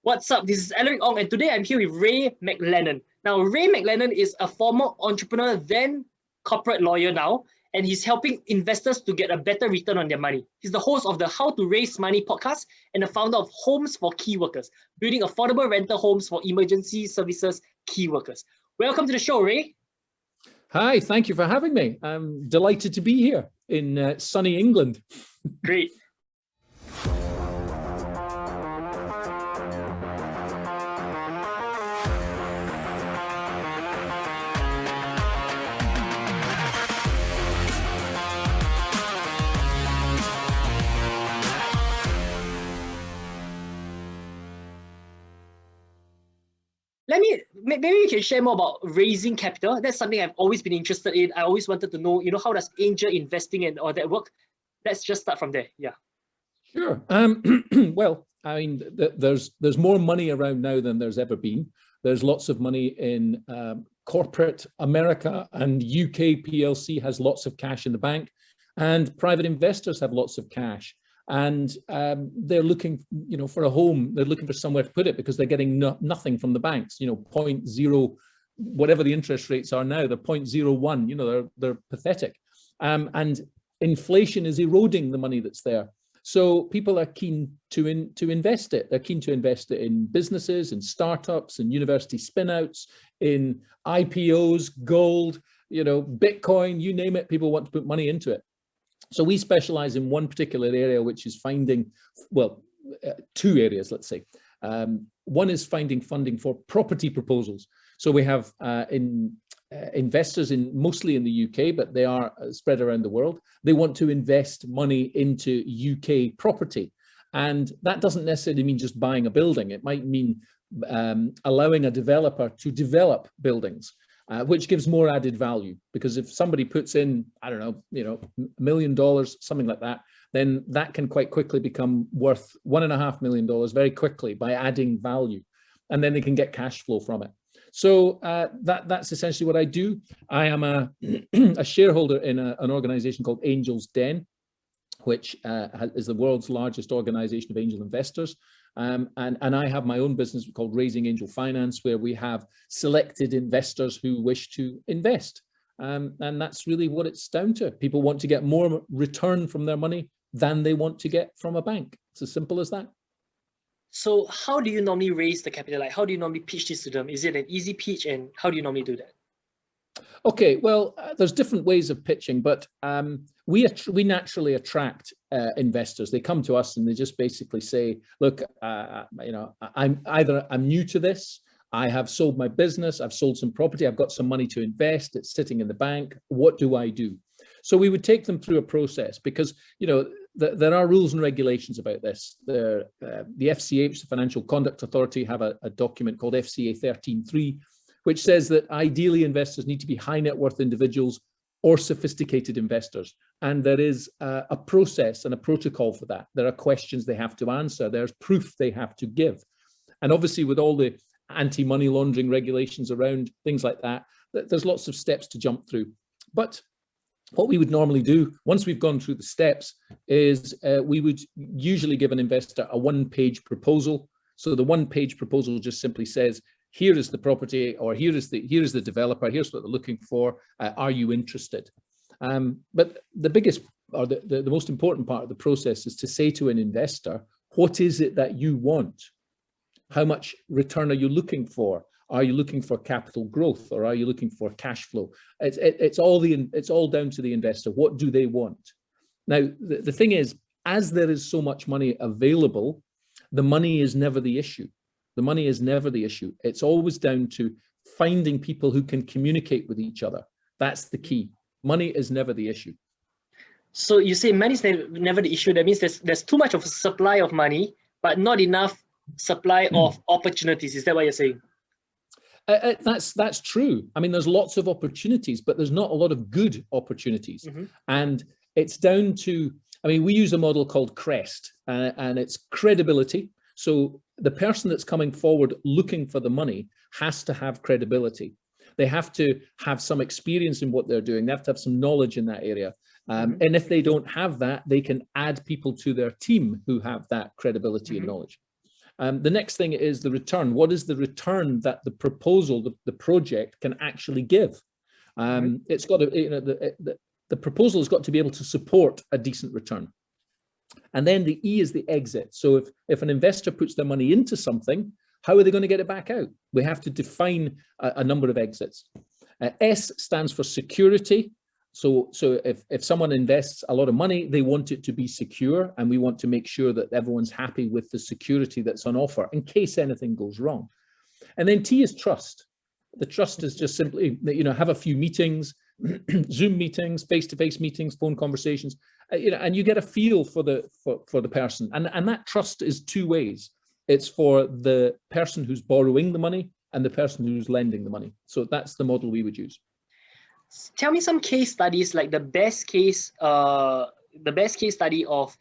What's up? This is Alaric Ong, and today I'm here with Ray McLennan. Now, Ray McLennan is a former entrepreneur, then corporate lawyer now, and he's helping investors to get a better return on their money. He's the host of the How to Raise Money podcast and the founder of Homes for Key Workers, building affordable rental homes for emergency services key workers. Welcome to the show, Ray. Hi, thank you for having me. I'm delighted to be here in sunny England. Great. Maybe you can share more about raising capital. That's something I've always been interested in. I always wanted to know, how does angel investing and all that work? Let's just start from there. Yeah. Sure. Well, I mean, there's more money around now than there's ever been. There's lots of money in corporate America, and UK PLC has lots of cash in the bank, and private investors have lots of cash. And they're looking, for a home. They're looking for somewhere to put it because they're getting nothing from the banks. 0.0, whatever the interest rates are now, they're 0.01. They're pathetic, and inflation is eroding the money that's there. So people are keen to invest it. They're keen to invest it in businesses, in startups, in university spinouts, in IPOs, gold, Bitcoin, you name it. People want to put money into it. So we specialize in one particular area, which is finding, two areas, let's say. One is finding funding for property proposals. So we have investors mostly in the UK, but they are spread around the world. They want to invest money into UK property. And that doesn't necessarily mean just buying a building. It might mean allowing a developer to develop buildings. Which gives more added value, because if somebody puts in, I don't know, $1 million, something like that, then that can quite quickly become worth $1.5 million very quickly by adding value, and then they can get cash flow from it. So that's essentially what I do. I am a shareholder in an organization called Angel's Den, which is the world's largest organization of angel investors. And I have my own business called Raising Angel Finance, where we have selected investors who wish to invest. And that's really what it's down to. People want to get more return from their money than they want to get from a bank. It's as simple as that. So how do you normally raise the capital? Like, how do you normally pitch this to them? Is it an easy pitch, and how do you normally do that? Okay, well, there's different ways of pitching, but we naturally attract investors. They come to us and they just basically say, look, I'm new to this. I have sold my business. I've sold some property. I've got some money to invest. It's sitting in the bank. What do I do? So we would take them through a process, because, there are rules and regulations about this. The FCH, the Financial Conduct Authority, have a document called FCA 13.3, which says that ideally investors need to be high net worth individuals or sophisticated investors. And there is a process and a protocol for that. There are questions they have to answer. There's proof they have to give. And obviously with all the anti-money laundering regulations around things like that, there's lots of steps to jump through. But what we would normally do once we've gone through the steps is we would usually give an investor a one-page proposal. So the one-page proposal just simply says, here is the property, or here is the developer, here's what they're looking for, are you interested? But the biggest, or the most important part of the process is to say to an investor, what is it that you want? How much return are you looking for? Are you looking for capital growth, or are you looking for cash flow? It's all down to the investor. What do they want? Now, the thing is, as there is so much money available, the money is never the issue. The money is never the issue. It's always down to finding people who can communicate with each other. That's the key. Money is never the issue. So you say money is never the issue. That means there's too much of a supply of money, but not enough supply of opportunities. Is that what you're saying? That's true. I mean, there's lots of opportunities, but there's not a lot of good opportunities. Mm-hmm. And it's down to, we use a model called CREST, and it's credibility. So the person that's coming forward looking for the money has to have credibility. They have to have some experience in what they're doing. They have to have some knowledge in that area. And if they don't have that, they can add people to their team who have that credibility and knowledge. The next thing is the return. What is the return that the proposal, the project can actually give? It's got to, you know, the proposal has got to be able to support a decent return. And then the E is the exit. So if an investor puts their money into something, how are they going to get it back out? We have to define a number of exits. S stands for security. So if someone invests a lot of money, they want it to be secure, and we want to make sure that everyone's happy with the security that's on offer in case anything goes wrong. And then T is trust. The trust is just simply, you know, have a few meetings, Zoom meetings, face-to-face meetings, phone conversations, you know, and you get a feel for the person. And that trust is two ways. It's for the person who's borrowing the money and the person who's lending the money. So that's the model we would use. Tell me some case studies, like the best case study of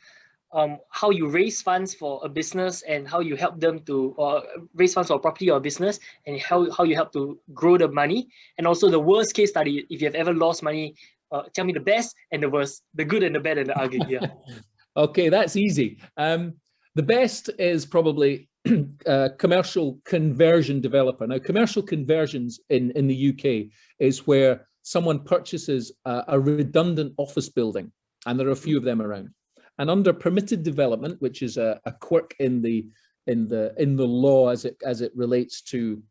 how you raise funds for a business and how you help them to raise funds for a property or a business, and how you help to grow the money. And also the worst case study, if you have ever lost money, tell me the best and the worst, the good and the bad and the ugly. Yeah. Okay, that's easy. The best is probably commercial conversion developer. Now, commercial conversions in the UK is where someone purchases a redundant office building, and there are a few of them around. And under permitted development, which is a quirk in the law as it relates to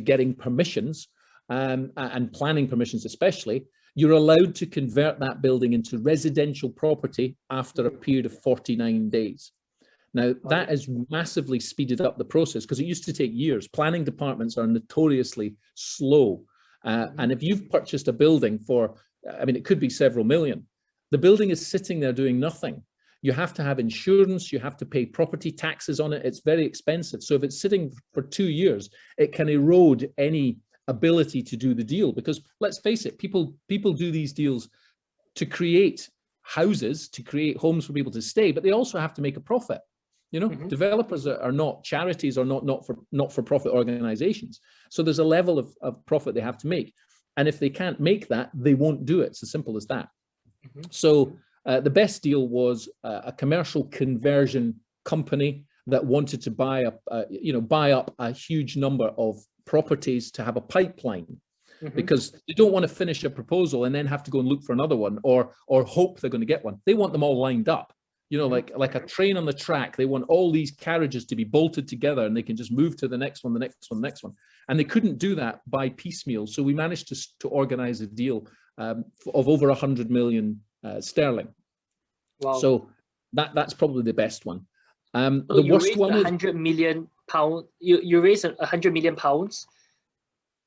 getting permissions and planning permissions especially, you're allowed to convert that building into residential property after a period of 49 days. Now, that has massively speeded up the process because it used to take years. Planning departments are notoriously slow. And if you've purchased a building for, I mean, it could be several million, the building is sitting there doing nothing. You have to have insurance, you have to pay property taxes on it. It's very expensive. So if it's sitting for 2 years, it can erode any ability to do the deal, because let's face it, people do these deals to create houses, to create homes for people to stay, but they also have to make a profit. You know, developers are not charities or not for profit organizations. So there's a level of profit they have to make. And if they can't make that, they won't do it. It's as simple as that. So the best deal was a commercial conversion company that wanted to buy up a huge number of properties to have a pipeline, because they don't want to finish a proposal and then have to go and look for another one or hope they're going to get one. They want them all lined up. You know, like a train on the track. They want all these carriages to be bolted together, and they can just move to the next one, the next one, the next one. And they couldn't do that by piecemeal. So we managed to organize a deal of over 100 million sterling. Wow. So that's probably the best one. So the worst one was 100 million pounds. You raised 100 million pounds.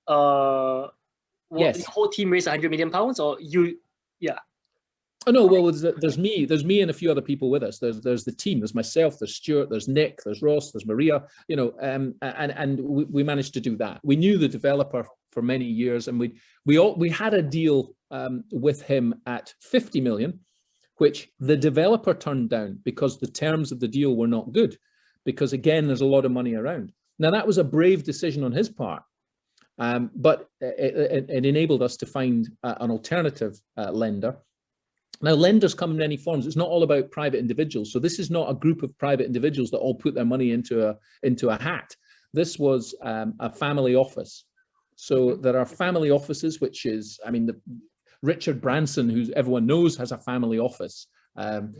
Yes. The whole team raised 100 million pounds, or you? Yeah. Oh no, well, there's me and a few other people with us. There's the team. There's myself. There's Stuart. There's Nick. There's Ross. There's Maria. You know, and we managed to do that. We knew the developer for many years, and we had a deal with him at 50 million, which the developer turned down because the terms of the deal were not good. Because again, there's a lot of money around. Now that was a brave decision on his part, but it enabled us to find an alternative lender. Now, lenders come in many forms. It's not all about private individuals. So this is not a group of private individuals that all put their money into a hat. This was a family office. So there are family offices, which is, I mean, Richard Branson, who everyone knows, has a family office.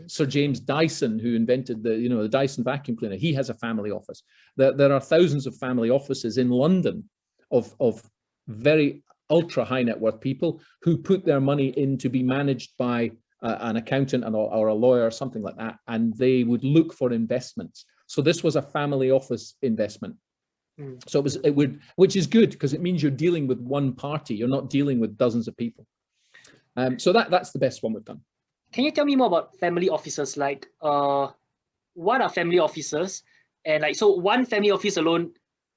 Sir James Dyson, who invented the Dyson vacuum cleaner, he has a family office. There are thousands of family offices in London of very ultra high net worth people who put their money in to be managed by an accountant or a lawyer or something like that, and they would look for investments. So this was a family office investment. So which is good, because it means you're dealing with one party. You're not dealing with dozens of people. So that's the best one we've done. Can you tell me more about family offices? Like, what are family offices? And like, so one family office alone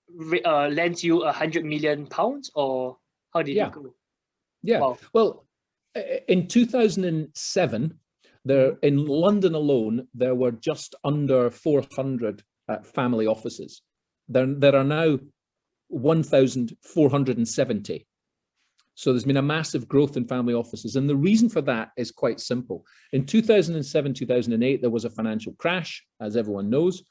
lends you 100 million pounds, or how did it go? Yeah. Wow. Well, in 2007, in London alone, there were just under 400 family offices. There are now 1,470. So there's been a massive growth in family offices. And the reason for that is quite simple. In 2007, 2008, there was a financial crash, as everyone knows.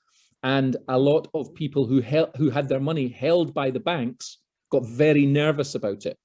And a lot of people who had their money held by the banks got very nervous about it.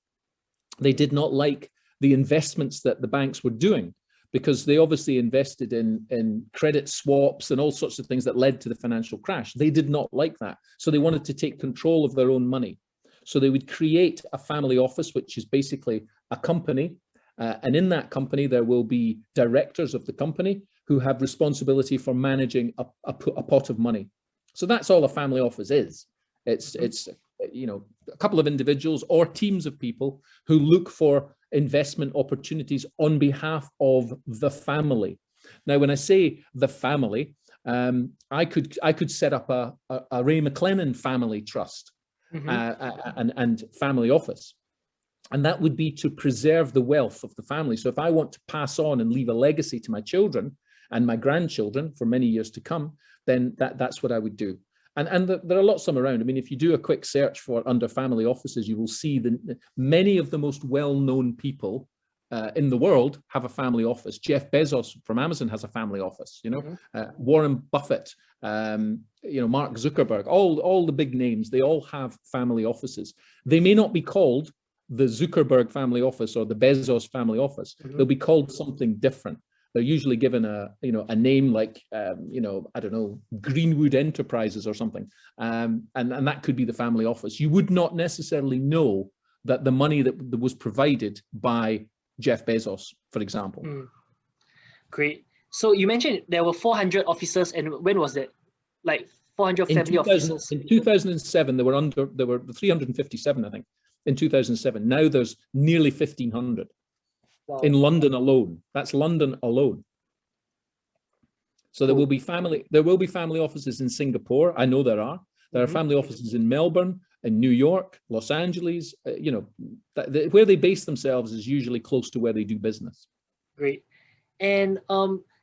They did not like the investments that the banks were doing, because they obviously invested in credit swaps and all sorts of things that led to the financial crash. They did not like that. So they wanted to take control of their own money. So they would create a family office, which is basically a company. And in that company, there will be directors of the company who have responsibility for managing a pot of money. So that's all a family office is. It's you know, a couple of individuals or teams of people who look for investment opportunities on behalf of the family. Now, when I say the family, I could set up a Ray McLennan family trust. And family office. And that would be to preserve the wealth of the family. So if I want to pass on and leave a legacy to my children and my grandchildren for many years to come, then that's what I would do. And there are lots of them around. I mean, if you do a quick search for under family offices, you will see many of the most well-known people in the world have a family office. Jeff Bezos from Amazon has a family office, you know, Warren Buffett, you know, Mark Zuckerberg, all the big names, they all have family offices. They may not be called the Zuckerberg family office or the Bezos family office. They'll be called something different. They're usually given a name like, you know, I don't know, Greenwood Enterprises or something. And that could be the family office. You would not necessarily know that the money that was provided by Jeff Bezos, for example. Great. So you mentioned there were 400 officers, and when was that? Like 400 family officers? In 2007, there were 357, I think, in 2007. Now there's nearly 1,500 in London alone. That's London alone. So there will be family offices in Singapore. I know there are. There are family offices in Melbourne, in New York, Los Angeles. You know, where they base themselves is usually close to where they do business. Great. And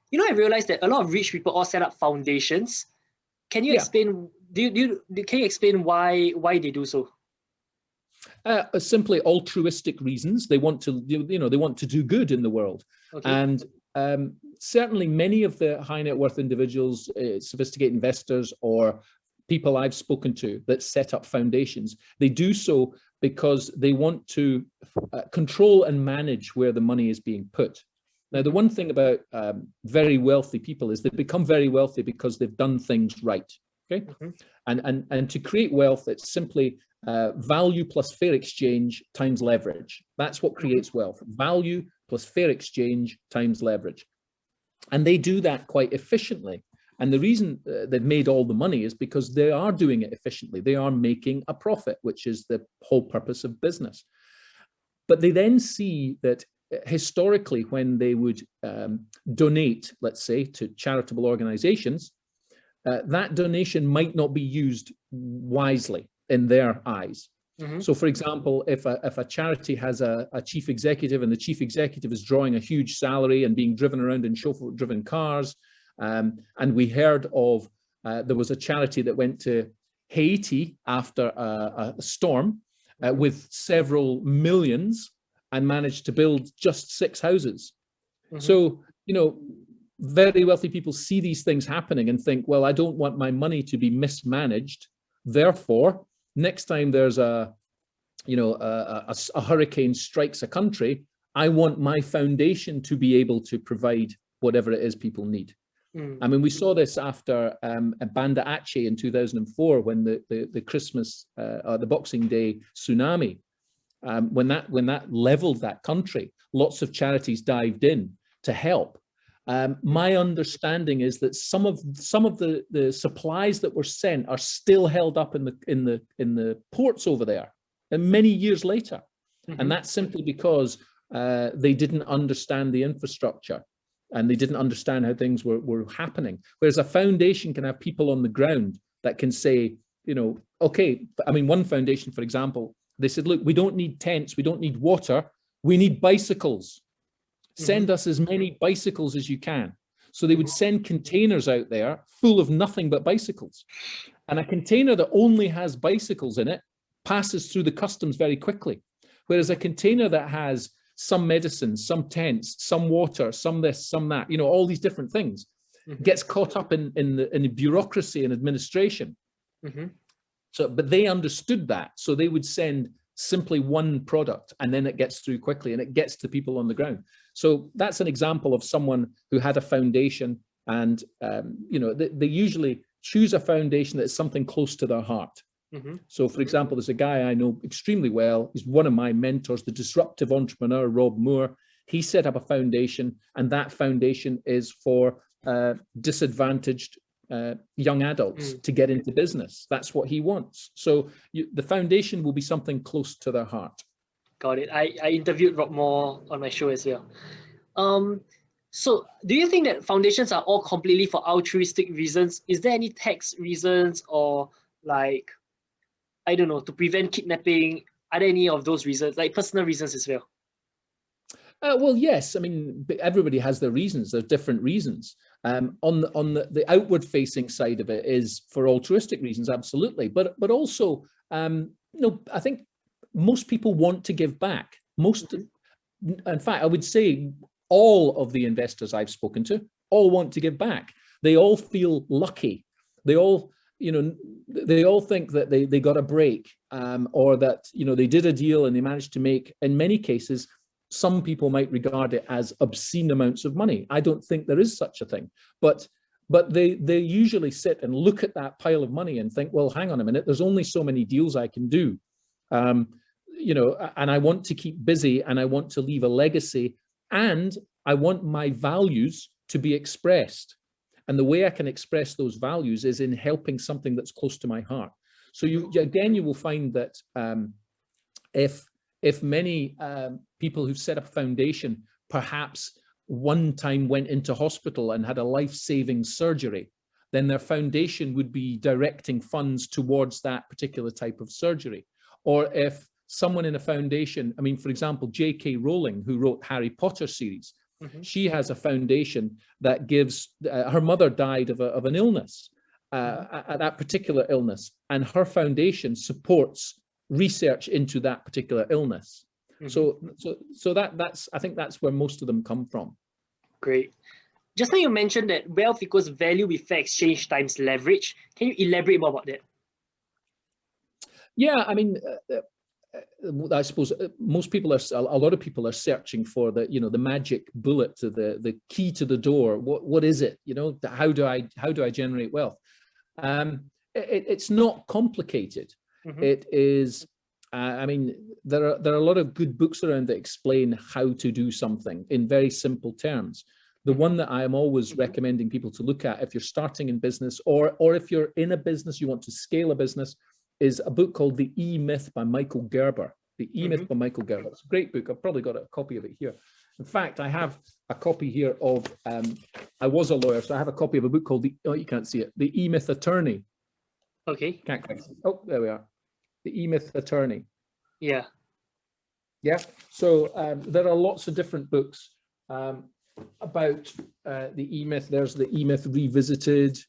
you know, I realized that a lot of rich people all set up foundations. Can you explain? Can you explain why they do so? Simply altruistic reasons. They want to, you know, they want to do good in the world. And certainly many of the high net worth individuals, sophisticated investors, or people I've spoken to that set up foundations, they do so because they want to control and manage where the money is being put. Now, the one thing about very wealthy people is they become very wealthy because they've done things right. Okay, and to create wealth, it's simply value plus fair exchange times leverage. That's what creates wealth. Value plus fair exchange times leverage. And they do that quite efficiently. And the reason they've made all the money is because they are doing it efficiently. They are making a profit, which is the whole purpose of business. But they then see that historically, when they would donate, let's say, to charitable organizations, that donation might not be used wisely in their eyes. So, for example, if a charity has a chief executive, and the chief executive is drawing a huge salary and being driven around in chauffeur-driven cars, and we heard of, there was a charity that went to Haiti after a storm with several millions and managed to build just 6 houses. So, you know, very wealthy people see these things happening and think, well, I don't want my money to be mismanaged. Therefore, next time there's a hurricane strikes a country, I want my foundation to be able to provide whatever it is people need. I mean, we saw this after Banda Aceh in 2004, when the Christmas, the Boxing Day tsunami, when that leveled that country, lots of charities dived in to help. My understanding is that some of the supplies that were sent are still held up in the ports over there, and many years later, and that's simply because they didn't understand the infrastructure, and they didn't understand how things were happening. Whereas a foundation can have people on the ground that can say, you know, okay. I mean, one foundation, for example, they said, look, we don't need tents, we don't need water, we need bicycles. Send us as many bicycles as you can. So they would send containers out there full of nothing but bicycles. And a container that only has bicycles in it passes through the customs very quickly. Whereas a container that has some medicine, some tents, some water, some this, some that, you know, all these different things, gets caught up in the bureaucracy and administration. So, but they understood that. So they would send simply one product, and then it gets through quickly and it gets to people on the ground. So that's an example of someone who had a foundation, and you know, they usually choose a foundation that's something close to their heart. So for example, there's a guy I know extremely well. He's one of my mentors, the disruptive entrepreneur, Rob Moore. He set up a foundation, and that foundation is for disadvantaged young adults to get into business. That's what he wants. So the foundation will be something close to their heart. Got it. I interviewed Rob Moore on my show as well. So do you think that foundations are all completely for altruistic reasons? Is there any tax reasons, or like, I don't know, to prevent kidnapping? Are there any of those reasons, like personal reasons as well? Well, yes. I mean, everybody has their reasons. There's different reasons. On the outward-facing side of it is for altruistic reasons, absolutely. But also, you know, I think most people want to give back. In fact, I would say all of the investors I've spoken to all want to give back. They all feel lucky. They all, you know, they all think that they got a break, or that, you know, they did a deal and they managed to make, in many cases, some people might regard it as obscene amounts of money. I don't think there is such a thing, but they usually sit and look at that pile of money and think, well, hang on a minute, there's only so many deals I can do, you know, and I want to keep busy, and I want to leave a legacy, and I want my values to be expressed. And the way I can express those values is in helping something that's close to my heart. So you will find that if many people who've set up a foundation perhaps one time went into hospital and had a life-saving surgery, then their foundation would be directing funds towards that particular type of surgery. Or if someone in a foundation, I mean, for example, J.K. Rowling, who wrote Harry Potter series, she has a foundation that gives, her mother died of an illness, that particular illness, and her foundation supports research into that particular illness. So that's, I think that's where most of them come from. Great. Just now you mentioned that wealth equals value with fair exchange times leverage. Can you elaborate more about that? Yeah, I mean, I suppose most people are, a lot of people are searching for the, you know, the magic bullet, to the key to the door. What is it? You know, how do I generate wealth? It's not complicated. It is, I mean, there are a lot of good books around that explain how to do something in very simple terms. The one that I am always recommending people to look at if you're starting in business, or if you're in a business, you want to scale a business, is a book called The E-Myth by Michael Gerber. The E-Myth by Michael Gerber. It's a great book. I've probably got a copy of it here. In fact, I have a copy here of, I was a lawyer, so I have a copy of a book called oh, you can't see it, The E-Myth Attorney. Okay. Can't quite see it. Oh, there we are. The E-Myth Attorney. Yeah. Yeah. So there are lots of different books about the E-Myth. There's the E-Myth Revisited.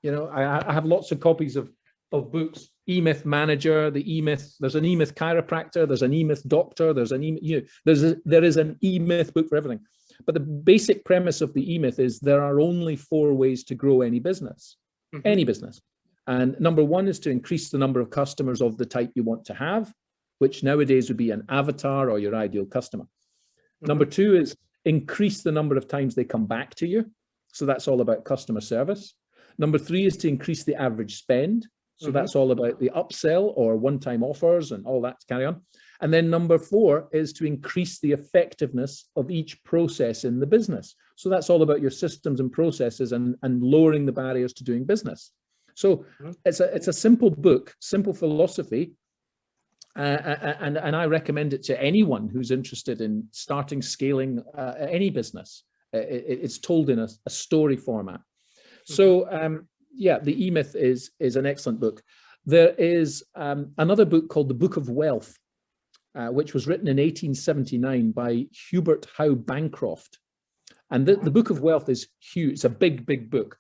You know, I have lots of copies of books. E-Myth Manager, the E-Myth. There's an E-Myth Chiropractor. There's an E-Myth Doctor. There's an there is an E-Myth book for everything. But the basic premise of the E-Myth is there are only 4 ways to grow any business. Any business. And number 1 is to increase the number of customers of the type you want to have, which nowadays would be an avatar or your ideal customer. Number 2 is increase the number of times they come back to you. So that's all about customer service. Number 3 is to increase the average spend. So that's all about the upsell or one-time offers and all that to carry on. And then number 4 is to increase the effectiveness of each process in the business. So that's all about your systems and processes and lowering the barriers to doing business. So it's a simple book, simple philosophy, and I recommend it to anyone who's interested in starting, scaling any business. It's told in a story format. So yeah, the E-Myth is an excellent book. There is another book called The Book of Wealth, which was written in 1879 by Hubert Howe Bancroft. And the Book of Wealth is huge. It's a big, big book.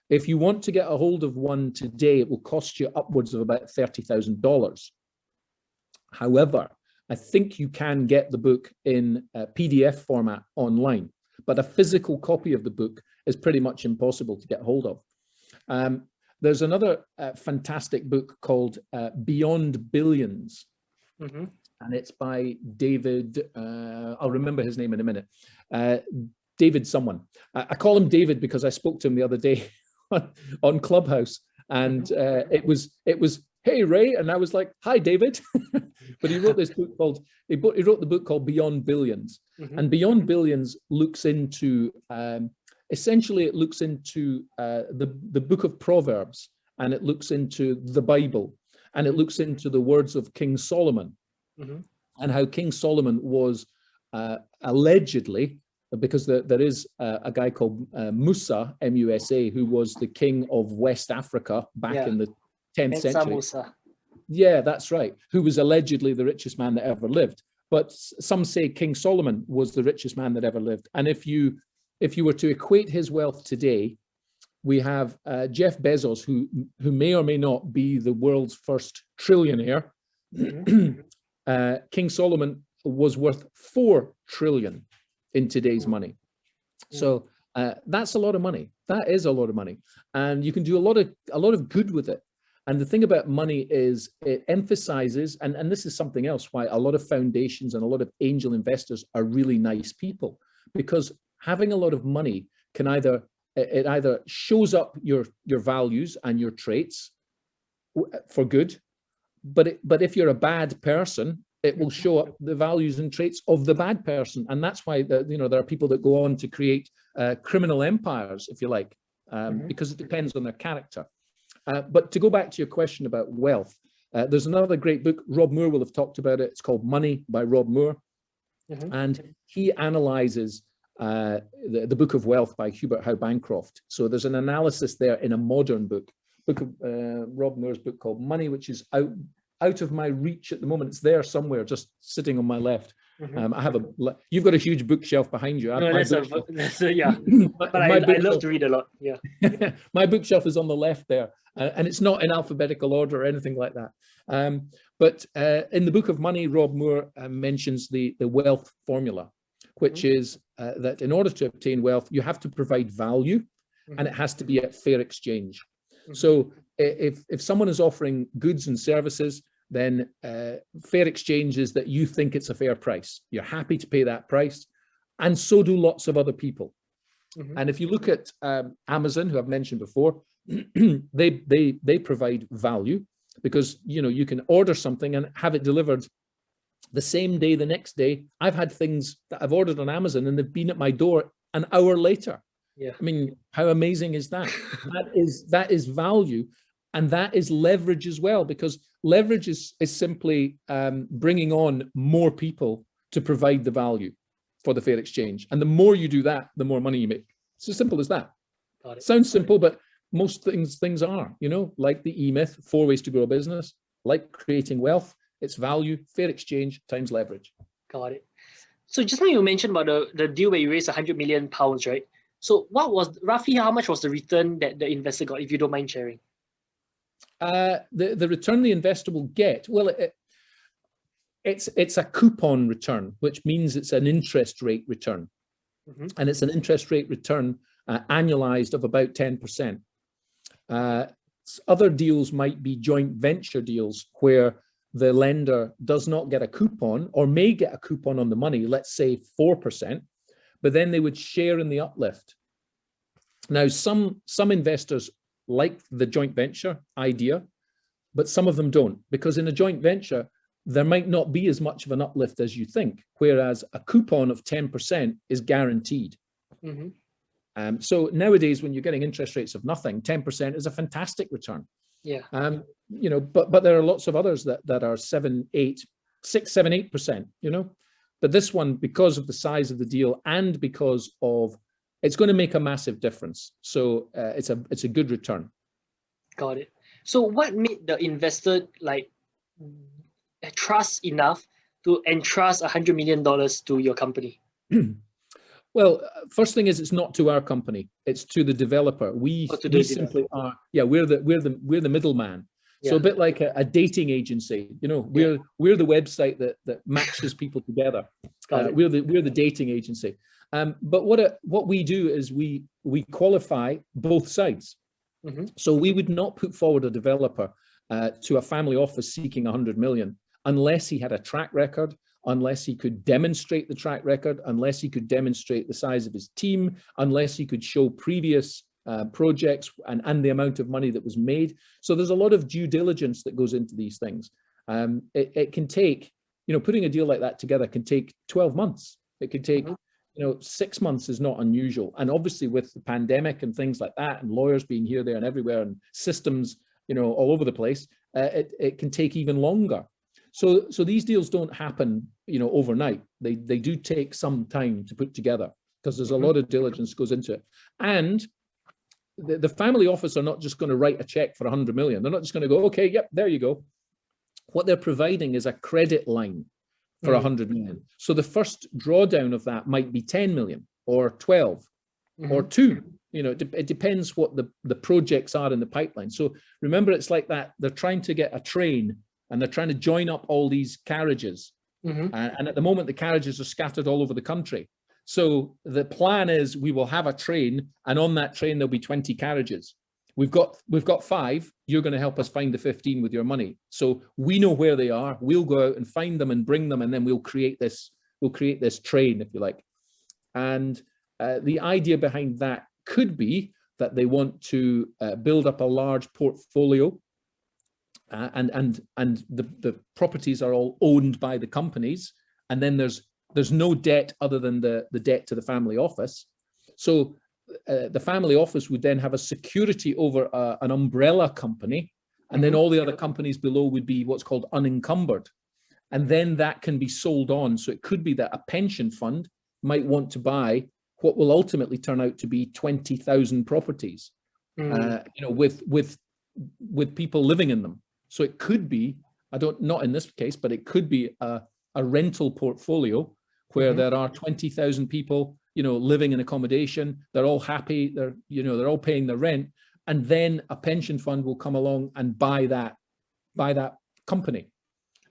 If you want to get a hold of one today, it will cost you upwards of about $30,000. However, I think you can get the book in PDF format online, but a physical copy of the book is pretty much impossible to get hold of. There's another fantastic book called Beyond Billions, and it's by David, I'll remember his name in a minute, David someone. I call him David because I spoke to him the other day on Clubhouse, and it was, hey Ray, and I was like, hi David. But he wrote this book called, he wrote the book called Beyond Billions, and Beyond Billions looks into, essentially it looks into the book of Proverbs, and it looks into the Bible, and it looks into the words of King Solomon, and how King Solomon was allegedly, because there is a guy called Musa, M-U-S-A, who was the king of West Africa back in the 10th century. Musa. Yeah, that's right. Who was allegedly the richest man that ever lived. But some say King Solomon was the richest man that ever lived. And if you were to equate his wealth today, we have Jeff Bezos, who may or may not be the world's first trillionaire. King Solomon was worth 4 trillion in today's money. So that's a lot of money. That is a lot of money, and you can do a lot of good with it. And the thing about money is it emphasizes, and this is something else why a lot of foundations and a lot of angel investors are really nice people, because having a lot of money can either shows up your values and your traits for good, but if you're a bad person, it will show up the values and traits of the bad person. And that's why there are people that go on to create criminal empires, if you like, because it depends on their character. But to go back to your question about wealth, there's another great book, Rob Moore will have talked about it. It's called Money by Rob Moore. And he analyzes the Book of Wealth by Hubert Howe Bancroft. So there's an analysis there in a modern book of Rob Moore's book called Money, which is out of my reach at the moment. It's there somewhere, just sitting on my left. I have you've got a huge bookshelf behind you. No, yeah. But I love to read a lot. Yeah. My bookshelf is on the left there, and it's not in alphabetical order or anything like that. But in the Book of Money, Rob Moore mentions the wealth formula, which is that in order to obtain wealth, you have to provide value, and it has to be at fair exchange. So if someone is offering goods and services, then fair exchange is that you think it's a fair price. You're happy to pay that price, and so do lots of other people. And if you look at Amazon, who I've mentioned before, they provide value, because you can order something and have it delivered the same day, the next day. I've had things that I've ordered on Amazon and they've been at my door an hour later. Yeah. I mean, how amazing is that? that is value, and that is leverage as well, because leverage is simply bringing on more people to provide the value for the fair exchange. And the more you do that, the more money you make. It's as simple as that. Got it. Sounds simple, but most things are, like the E-Myth, 4 ways to grow a business, like creating wealth, it's value, fair exchange times leverage. Got it. So just now you mentioned about the deal where you raised £100 million, right? So what was roughly how much was the return that the investor got, if you don't mind sharing? The return the investor will get, well, it's a coupon return, which means it's an interest rate return. And it's an interest rate return annualized of about 10%. Other deals might be joint venture deals where the lender does not get a coupon, or may get a coupon on the money, let's say 4%, but then they would share in the uplift. Now, some investors like the joint venture idea, but some of them don't, because in a joint venture, there might not be as much of an uplift as you think, whereas a coupon of 10% is guaranteed. So nowadays, when you're getting interest rates of nothing, 10% is a fantastic return. Yeah. But there are lots of others that are 7, 8, 6, 7, 8%, but this one, because of the size of the deal and because of, it's going to make a massive difference. So it's a good return. Got it. So what made the investor trust enough to entrust $100 million to your company? Well, first thing is, it's not to our company; it's to the developer. We simply are. Yeah, we're the middleman. So a bit like a dating agency, you know, we're the website that matches people together. We're the dating agency. But what we do is we qualify both sides. So we would not put forward a developer to a family office seeking 100 million unless he had a track record, unless he could demonstrate the track record, unless he could demonstrate the size of his team, unless he could show previous projects and the amount of money that was made. So there's a lot of due diligence that goes into these things. It can take, you know, putting a deal like that together can take 12 months. It could take, you know, 6 months is not unusual. And obviously with the pandemic and things like that, and lawyers being here, there and everywhere, and systems, you know, all over the place, it can take even longer. So these deals don't happen, you know, overnight. They do take some time to put together because there's a lot of diligence goes into it. And the family office are not just going to write a check for 100 million. They're not just going to go, okay, yep, there you go. What they're providing is a credit line for 100 million. So the first drawdown of that might be 10 million or 12 or 2. You know, it depends what the projects are in the pipeline. So remember, it's like that. They're trying to get a train and they're trying to join up all these carriages. And at the moment, the carriages are scattered all over the country. So the plan is we will have a train, and on that train, there'll be 20 carriages. We've got 5. You're going to help us find the 15 with your money. So we know where they are. We'll go out and find them and bring them, and then we'll create this train, if you like. And the idea behind that could be that they want to build up a large portfolio, and the properties are all owned by the companies, and then there's no debt other than the debt to the family office. So the family office would then have a security over an umbrella company, and then all the other companies below would be what's called unencumbered. And then that can be sold on. So it could be that a pension fund might want to buy what will ultimately turn out to be 20,000 properties, you know, with people living in them. So it could be, not in this case, but it could be a rental portfolio where there are 20,000 people, you know, living in accommodation. They're all happy. They're all paying the rent, and then a pension fund will come along and buy that company,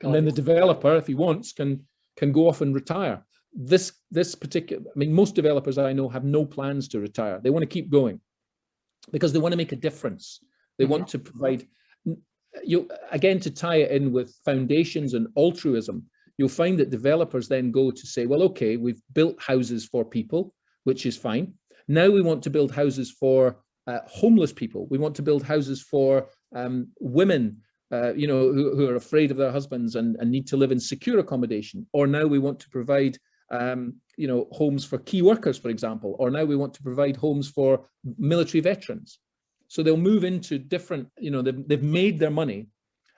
and then the developer, if he wants, can go off and retire. This particular, I mean, most developers I know have no plans to retire. They want to keep going because they want to make a difference. They want to provide. Again, to tie it in with foundations and altruism, you'll find that developers then go to say, well, okay, we've built houses for people, which is fine. Now we want to build houses for homeless people. We want to build houses for women, you know, who are afraid of their husbands and need to live in secure accommodation. Or now we want to provide, you know, homes for key workers, for example. Or now we want to provide homes for military veterans. So they'll move into different, you know, they've made their money,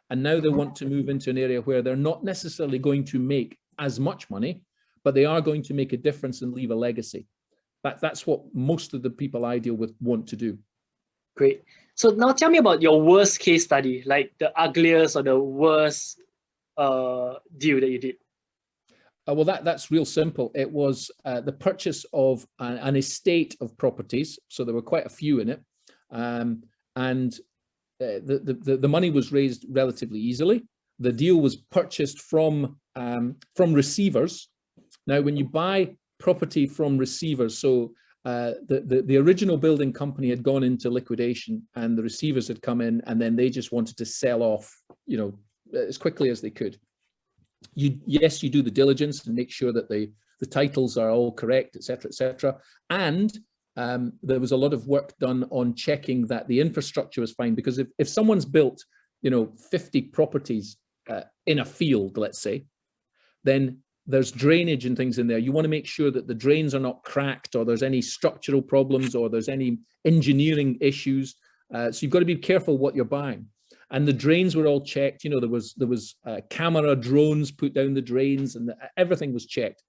and now they want to move into an area where they're not necessarily going to make as much money, but they are going to make a difference and leave a legacy. That's what most of the people I deal with want to do. Great. So now tell me about your worst case study, like the ugliest or the worst deal that you did. Well, that's real simple. It was the purchase of an estate of properties. So there were quite a few in it. And the money was raised relatively easily. The deal was purchased from receivers. Now, when you buy property from receivers, so the original building company had gone into liquidation, and the receivers had come in, and then they just wanted to sell off, you know, as quickly as they could. Yes, you do the diligence and make sure that the titles are all correct, etc., and there was a lot of work done on checking that the infrastructure was fine, because if someone's built, you know, 50 properties in a field, let's say, then there's drainage and things in there. You want to make sure that the drains are not cracked, or there's any structural problems, or there's any engineering issues. So you've got to be careful what you're buying. And the drains were all checked. You know, there was camera drones put down the drains, and everything was checked.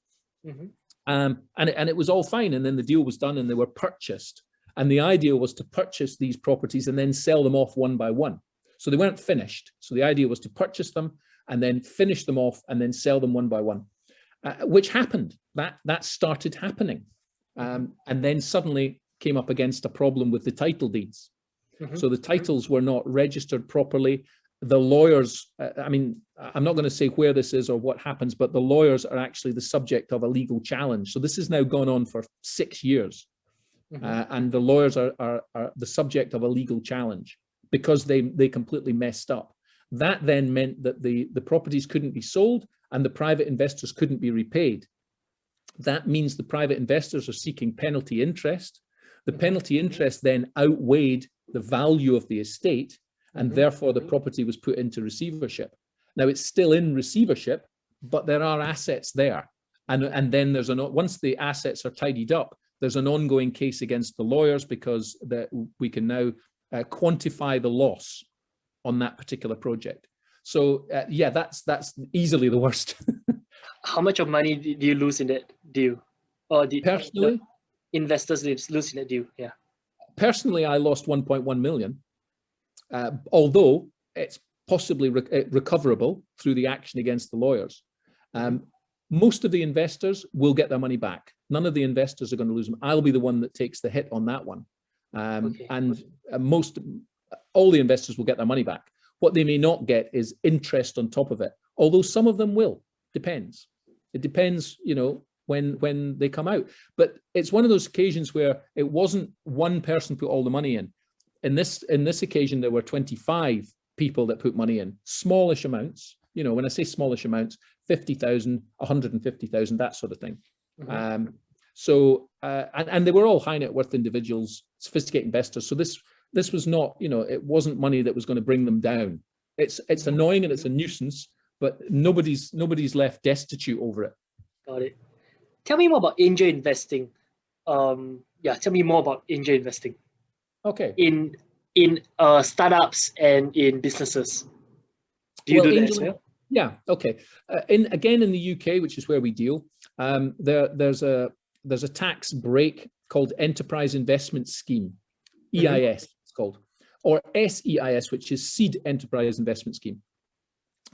And it was all fine. And then the deal was done, and they were purchased. And the idea was to purchase these properties and then sell them off one by one. So they weren't finished. So the idea was to purchase them and then finish them off and then sell them one by one, which happened. That started happening. And then suddenly came up against a problem with the title deeds. So the titles were not registered properly. the lawyers, I mean, I'm not going to say where this is or what happens, but the lawyers are actually the subject of a legal challenge. So this has now gone on for 6 years. And the lawyers are the subject of a legal challenge because they completely messed up. That then meant that the properties couldn't be sold and the private investors couldn't be repaid. That means the private investors are seeking penalty interest. The penalty interest then outweighed the value of the estate, and therefore the property was put into receivership. Now it's still in receivership, but there are assets there. And then there's once the assets are tidied up, there's an ongoing case against the lawyers because we can now quantify the loss on that particular project. So yeah, that's easily the worst. How much of money do you lose in that deal? Or did personally, investors lose in that deal? Yeah. Personally, I lost 1.1 million, although it's possibly recoverable through the action against the lawyers. Most of the investors will get their money back. None of the investors are going to lose them. I'll be the one that takes the hit on that one. All the investors will get their money back. What they may not get is interest on top of it, although some of them will. Depends. It depends, you know, when they come out. But it's one of those occasions where it wasn't one person put all the money in. In this occasion, there were 25 people that put money in, smallish amounts. You know, when I say smallish amounts, 50,000, 150,000, that sort of thing. And they were all high net worth individuals, sophisticated investors. So this was not, you know, it wasn't money that was going to bring them down. It's annoying and it's a nuisance, but nobody's left destitute over it. Got it. Tell me more about angel investing. Tell me more about angel investing. Okay. In startups and in businesses. Do you do that as well? Yeah. Okay. In the UK, which is where we deal, there's a tax break called Enterprise Investment Scheme, EIS it's called, or SEIS, which is Seed Enterprise Investment Scheme,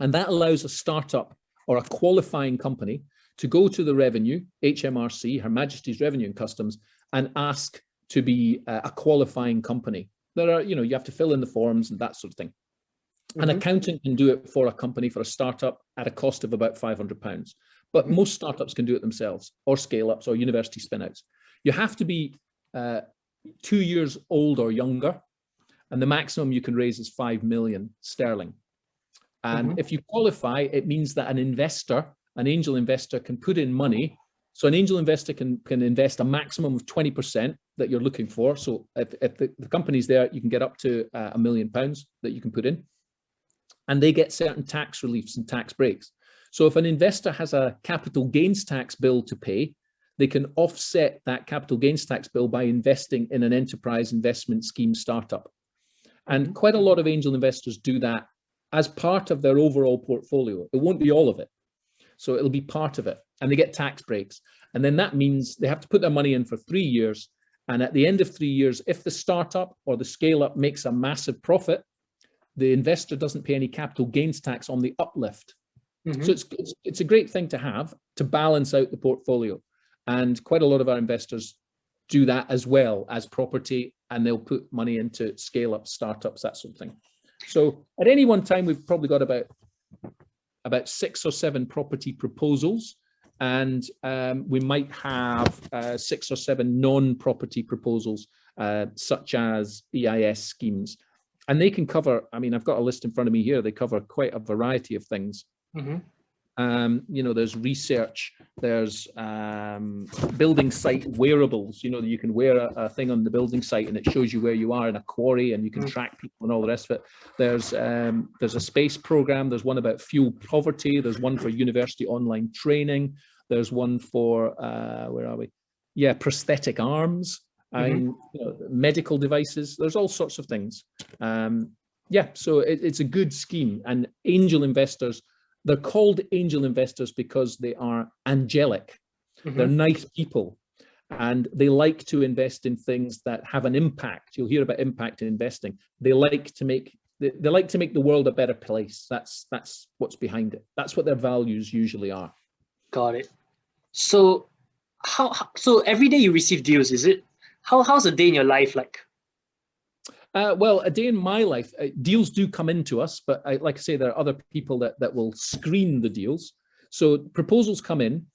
and that allows a startup or a qualifying company to go to the revenue, HMRC, Her Majesty's Revenue and Customs, and ask to be a qualifying company. There are, you know, you have to fill in the forms and that sort of thing. An accountant can do it for a company, for a startup, at a cost of about £500. But most startups can do it themselves, or scale-ups, or university spin-outs. You have to be 2 years old or younger, and the maximum you can raise is 5 million sterling. And if you qualify, it means that an angel investor can put in money. So an angel investor can invest a maximum of 20% that you're looking for. So if the company's there, you can get up to £1 million that you can put in. And they get certain tax reliefs and tax breaks. So if an investor has a capital gains tax bill to pay, they can offset that capital gains tax bill by investing in an enterprise investment scheme startup. And quite a lot of angel investors do that as part of their overall portfolio. It won't be all of it. So it'll be part of it. And they get tax breaks. And then that means they have to put their money in for 3 years. And at the end of 3 years, if the startup or the scale-up makes a massive profit, the investor doesn't pay any capital gains tax on the uplift. So it's a great thing to have to balance out the portfolio. And quite a lot of our investors do that as well as property, and they'll put money into scale-up startups, that sort of thing. So at any one time, we've probably got about 6 or 7 property proposals, and we might have 6 or 7 non-property proposals, such as EIS schemes. And they can cover, I mean, I've got a list in front of me here. They cover quite a variety of things. You know, there's research, there's building site wearables. You know, you can wear a thing on the building site and it shows you where you are in a quarry, and you can track people and all the rest of it. There's a space program. There's one about fuel poverty. There's one for university online training. There's one for, where are we? Yeah, prosthetic arms. You know, medical devices. There's all sorts of things. Yeah, so it's a good scheme. And angel investors, they're called angel investors because they are angelic. They're nice people, and they like to invest in things that have an impact. You'll hear about impact in investing. They like to make the world a better place. That's what's behind it. That's what their values usually are. Got it. So so every day you receive deals, is it? How's a day in your life like? Well, a day in my life, deals do come into us, but like I say, there are other people that will screen the deals. So proposals come in.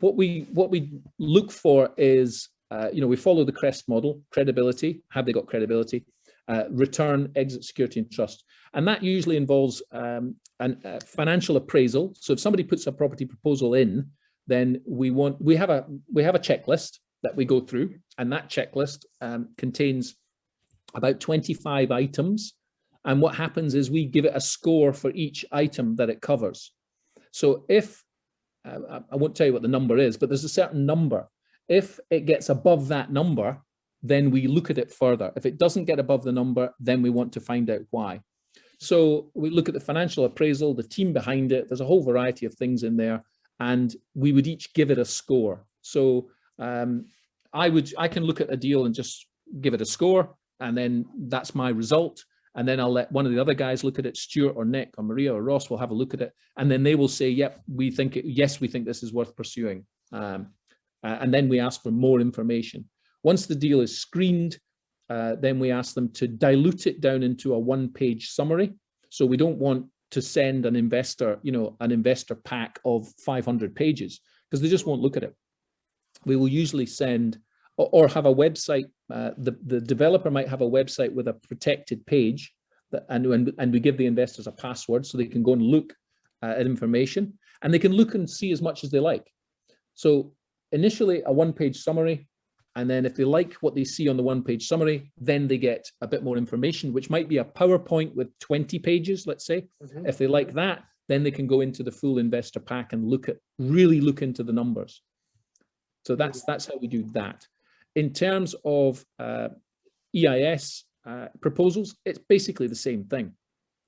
What we look for is, we follow the CREST model: credibility. Have they got credibility? Return, exit, security, and trust. And that usually involves a financial appraisal. So if somebody puts a property proposal in, then we have a checklist that we go through, and that checklist contains about 25 items. And what happens is we give it a score for each item that it covers. So if, I won't tell you what the number is, but there's a certain number. If it gets above that number, then we look at it further. If it doesn't get above the number, then we want to find out why. So we look at the financial appraisal, the team behind it. There's a whole variety of things in there, and we would each give it a score. So I can look at a deal and just give it a score, and then that's my result. And then I'll let one of the other guys look at it. Stuart or Nick or Maria or Ross will have a look at it, and then they will say, "Yep, yes, we think this is worth pursuing." And then we ask for more information. Once the deal is screened, then we ask them to dilute it down into a one-page summary. So we don't want to send an investor, an investor pack of 500 pages, because they just won't look at it. We will usually send or have a website. The developer might have a website with a protected page, and we give the investors a password so they can go and look at information, and they can look and see as much as they like. So initially a one-page summary, and then if they like what they see on the one-page summary, then they get a bit more information, which might be a PowerPoint with 20 pages, let's say. Mm-hmm. If they like that, then they can go into the full investor pack and really look into the numbers. So that's how we do that. In terms of EIS proposals, it's basically the same thing.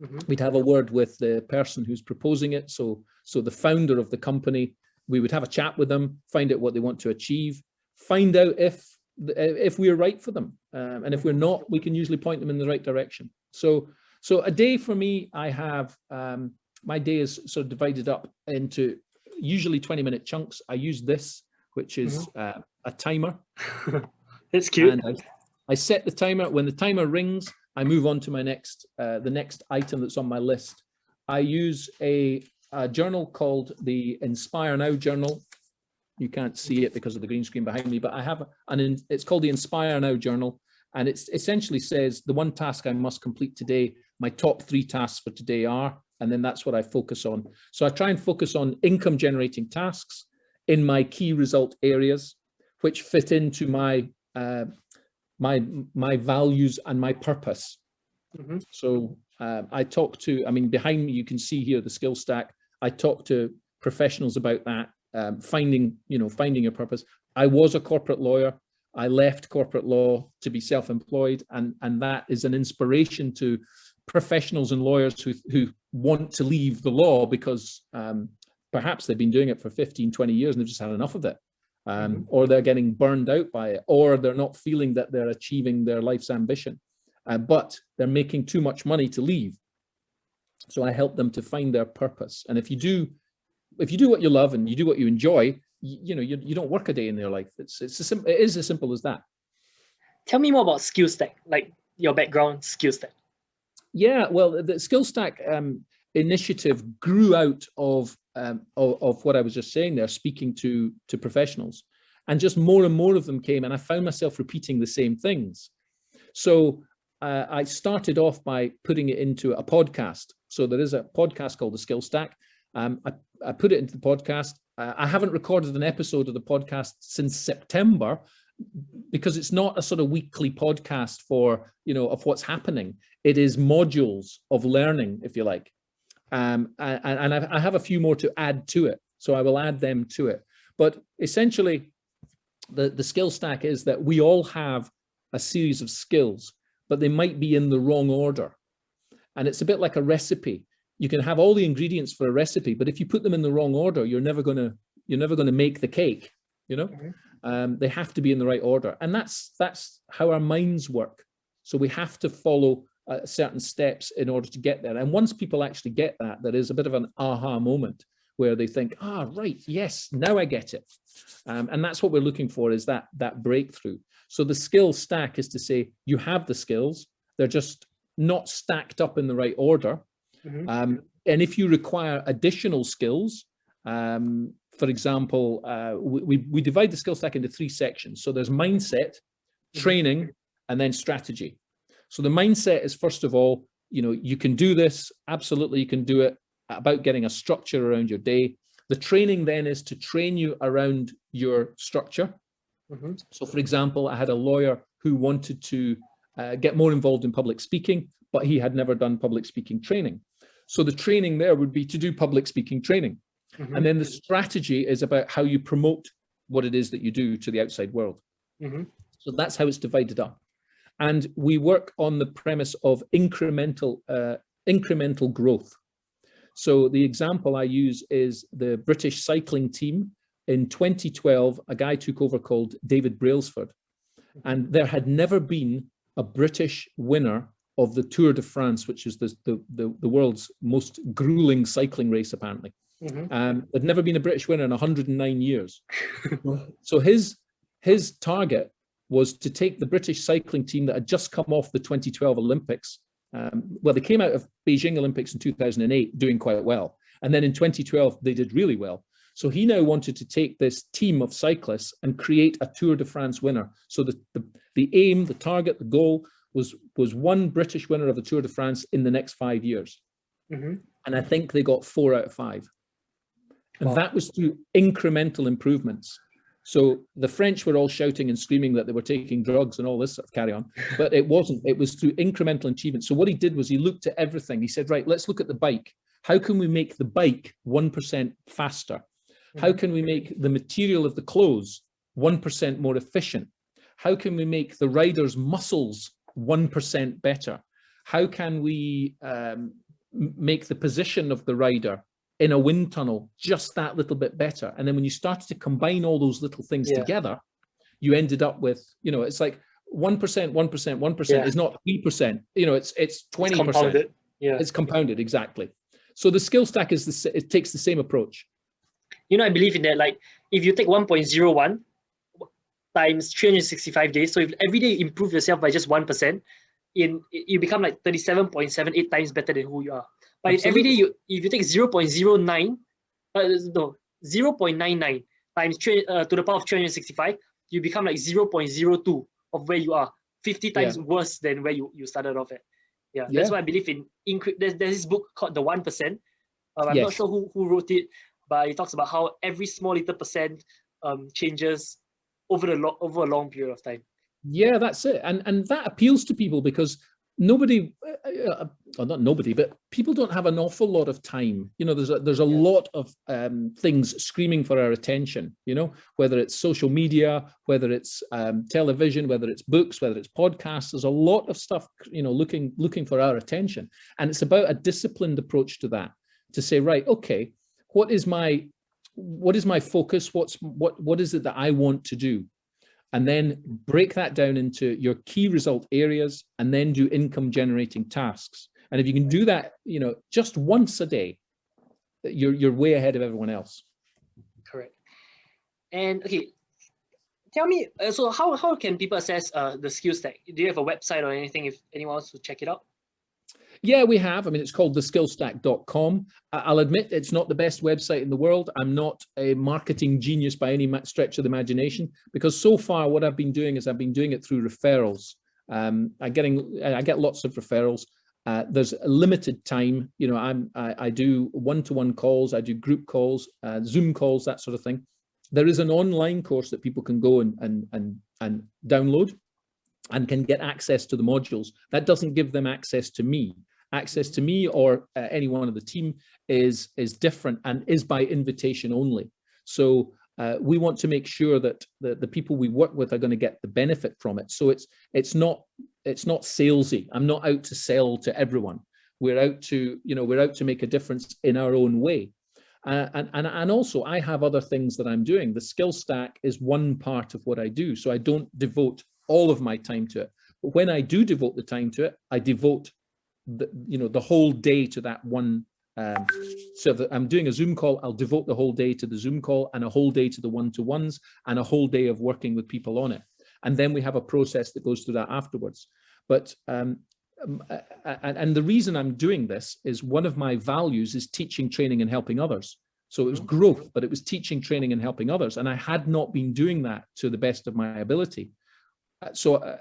Mm-hmm. We'd have a word with the person who's proposing it. So the founder of the company, we would have a chat with them, find out what they want to achieve, find out if we're right for them. And if we're not, we can usually point them in the right direction. So a day for me, I have, my day is sort of divided up into usually 20-minute chunks. I use this, which is a timer. It's cute. And I set the timer. When the timer rings, I move on to my the next item that's on my list. I use a journal called the Inspire Now journal. You can't see it because of the green screen behind me, but I have it's called the Inspire Now journal, and it essentially says the one task I must complete today, my top 3 tasks for today are, and then that's what I focus on. So I try and focus on income generating tasks in my key result areas, which fit into my my values and my purpose. Mm-hmm. So I talk to, behind me, you can see here the skill stack. I talk to professionals about that, finding your purpose. I was a corporate lawyer. I left corporate law to be self-employed, and that is an inspiration to professionals and lawyers who want to leave the law because perhaps they've been doing it for 15, 20 years and they've just had enough of it. Or they're getting burned out by it, or they're not feeling that they're achieving their life's ambition, but they're making too much money to leave. So I help them to find their purpose. And if you do what you love and you do what you enjoy, you don't work a day in their life. It is as simple as that. Tell me more about skill stack, like your background skill stack. Yeah, well, the skill stack initiative grew out of what I was just saying there, speaking to professionals, and just more and more of them came, and I found myself repeating the same things. So I started off by putting it into a podcast. So there is a podcast called The Skill Stack. I put it into the podcast. I haven't recorded an episode of the podcast since September, because it's not a sort of weekly podcast for, of what's happening. It is modules of learning, if you like. And I have a few more to add to it. So I will add them to it. But essentially, the skill stack is that we all have a series of skills, but they might be in the wrong order. And it's a bit like a recipe. You can have all the ingredients for a recipe, but if you put them in the wrong order, you're never going to make the cake. They have to be in the right order, and that's how our minds work. So we have to follow certain steps in order to get there. And once people actually get that, there is a bit of an aha moment where they think, right, yes, now I get it. And that's what we're looking for, is that breakthrough. So the skill stack is to say you have the skills, They're just not stacked up in the right order. And if you require additional skills, for example, we divide the skill stack into 3 sections. So there's mindset, training, and then strategy. So the mindset is, first of all, you can do this. Absolutely, you can do it. About getting a structure around your day. The training then is to train you around your structure. So, for example, I had a lawyer who wanted to get more involved in public speaking, but he had never done public speaking training. So the training there would be to do public speaking training. And then the strategy is about how you promote what it is that you do to the outside world. So that's how it's divided up. And we work on the premise of incremental growth. So the example I use is the British cycling team. In 2012, a guy took over called David Brailsford. And there had never been a British winner of the Tour de France, which is the world's most grueling cycling race, apparently. There'd never been a British winner in 109 years. So his target was to take the British cycling team that had just come off the 2012 Olympics. Well, they came out of Beijing Olympics in 2008 doing quite well. And then in 2012, they did really well. So he now wanted to take this team of cyclists and create a Tour de France winner. So the aim, the target, the goal was one British winner of the Tour de France in the next 5 years. And I think they got 4 out of 5. And that was through incremental improvements. So the French were all shouting and screaming that they were taking drugs and all this sort of carry on, but it wasn't. It was through incremental achievement. So what he did was he looked at everything. He said, right, let's look at the bike. How can we make the bike 1% faster? How can we make the material of the clothes 1% more efficient? How can we make the rider's muscles 1% better? How can we make the position of the rider in a wind tunnel just that little bit better? And then when you started to combine all those little things together, you ended up with, it's like 1%, 1%, 1% is not 3%. It's 20%. It's compounded. It's compounded, exactly. So the skill stack it takes the same approach. I believe in that. Like, if you take 1.01 times 365 days, so if every day you improve yourself by just 1%, you become like 37.78 times better than who you are. But if every day if you take 0.09 times to the power of 365, you become like 0.02 of where you are, 50 times worse than where you started off at. That's why I believe in there's this book called The 1%. I'm not sure who wrote it, but it talks about how every small little percent changes over a long period of time. Yeah, that's it. And that appeals to people because nobody, or not nobody, but people don't have an awful lot of time. There's a lot of things screaming for our attention, whether it's social media, whether it's television, whether it's books, whether it's podcasts. There's a lot of stuff, looking for our attention. And it's about a disciplined approach to that, to say, right, okay, what is my focus? What is it that I want to do? And then break that down into your key result areas and then do income generating tasks. And if you can do that, just once a day, you're way ahead of everyone else. Correct. And okay, tell me, so how can people access the skill stack? Do you have a website or anything if anyone wants to check it out? Yeah, we have. I mean, it's called theskillstack.com. I'll admit it's not the best website in the world. I'm not a marketing genius by any stretch of the imagination, because so far what I've been doing is I've been doing it through referrals. I get lots of referrals. There's a limited time. I do one-to-one calls. I do group calls, Zoom calls, that sort of thing. There is an online course that people can go and download and can get access to the modules. That doesn't give them access to me. Access to me or anyone of the team is different and is by invitation only. So we want to make sure that the people we work with are going to get the benefit from it. So it's not salesy. I'm not out to sell to everyone. We're out to make a difference in our own way. And also I have other things that I'm doing. The skill stack is one part of what I do. So I don't devote all of my time to it. But when I do devote the time to it, I devote the whole day to that one. So that I'm doing a Zoom call, I'll devote the whole day to the Zoom call and a whole day to the one-to-ones and a whole day of working with people on it. And then we have a process that goes through that afterwards. But and the reason I'm doing this is one of my values is teaching, training, and helping others. So it was growth, but it was teaching, training, and helping others. And I had not been doing that to the best of my ability. So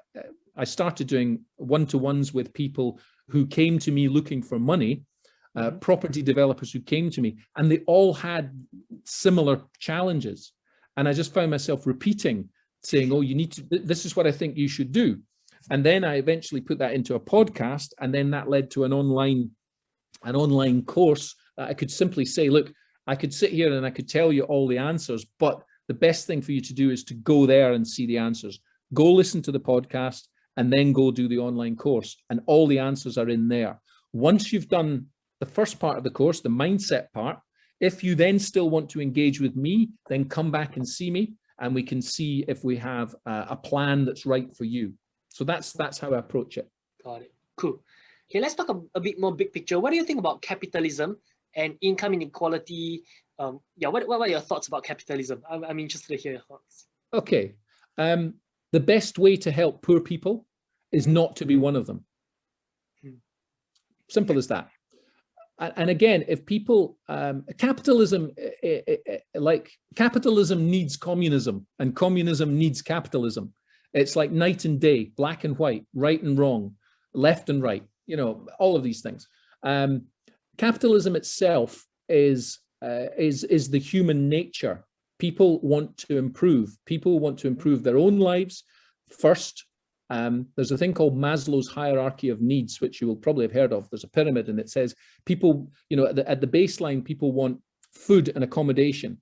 I started doing one-to-ones with people who came to me looking for money, property developers who came to me, and they all had similar challenges. And I just found myself repeating, saying, oh, you need to, this is what I think you should do. And then I eventually put that into a podcast, and then that led to an online course that I could simply say, look, I could sit here and I could tell you all the answers, but the best thing for you to do is to go there and see the answers. Go listen to the podcast and then go do the online course, and all the answers are in there. Once you've done the first part of the course, the mindset part, if you then still want to engage with me, then come back and see me, and we can see if we have a plan that's right for you. So that's how I approach it. Got it. Cool. Okay, let's talk a bit more big picture. What do you think about capitalism and income inequality? What are your thoughts about capitalism? I'm interested to hear your thoughts. Okay. The best way to help poor people is not to be one of them. Simple as that. And again, if people, capitalism needs communism, and communism needs capitalism. It's like night and day, black and white, right and wrong, left and right, you know, all of these things. Capitalism itself is the human nature. People want to improve. People want to improve their own lives first. There's a thing called Maslow's hierarchy of needs, which you will probably have heard of. There's a pyramid, and it says people, you know, at the baseline, people want food and accommodation,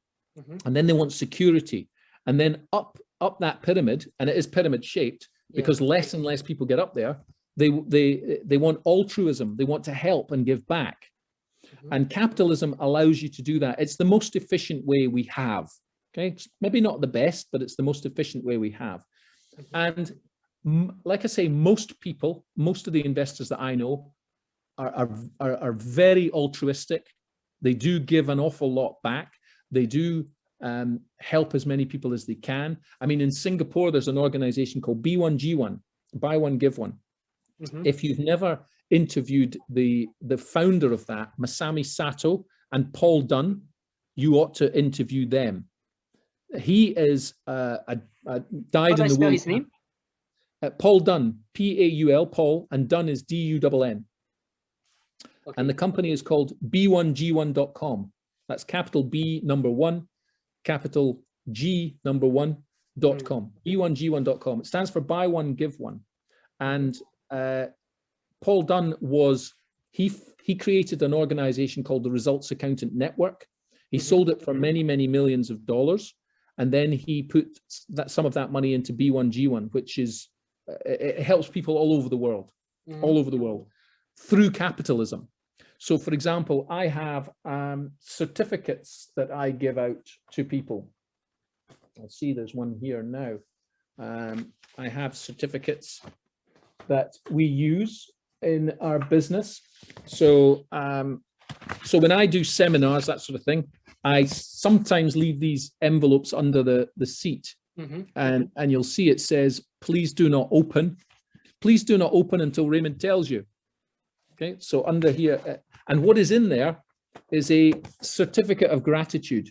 and then they want security, and then up that pyramid, and it is pyramid shaped because less and less people get up there. They want altruism. They want to help and give back, and capitalism allows you to do that. It's the most efficient way we have. Okay, it's maybe not the best, but it's the most efficient way we have. And like I say, most people, most of the investors that I know are very altruistic. They do give an awful lot back. They do help as many people as they can. I mean, in Singapore, there's an organization called B1G1, Buy One, Give One. If you've never interviewed the founder of that, Masami Sato and Paul Dunn, you ought to interview them. He is died in the world. His name? Paul Dunn, P-A-U-L, Paul, and Dunn is D-U-N-N. Okay. And the company is called B1G1.com. That's capital B number 1, capital G number 1.com. B1G1.com. It stands for Buy One, Give One. And Paul Dunn he created an organization called the Results Accountant Network. He sold it for many, many millions of dollars. And then he put some of that money into B1G1, which is, it helps people all over the world, through capitalism. So for example, I have certificates that I give out to people. I'll see there's one here now. I have certificates that we use in our business. So, so when I do seminars, that sort of thing, I sometimes leave these envelopes under the seat, and you'll see it says, please do not open. Please do not open until Raymond tells you. Okay, so under here, and what is in there is a certificate of gratitude.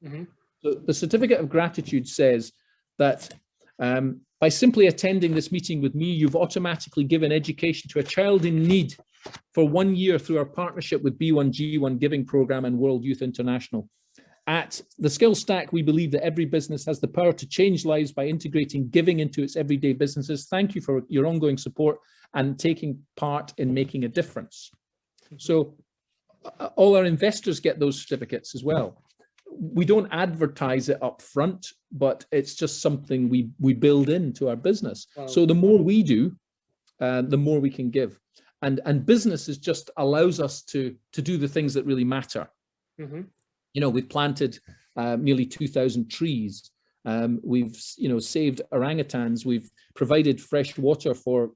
So the certificate of gratitude says that by simply attending this meeting with me, you've automatically given education to a child in need for 1 year through our partnership with B1G1 Giving Program and World Youth International. At the Skill Stack, we believe that every business has the power to change lives by integrating giving into its everyday businesses. Thank you for your ongoing support and taking part in making a difference. So all our investors get those certificates as well. We don't advertise it up front, but it's just something we build into our business. Wow. So the more we do, the more we can give. And business is just allows us to do the things that really matter. You know, we've planted nearly 2,000 trees. We've, you know, saved orangutans. We've provided fresh water for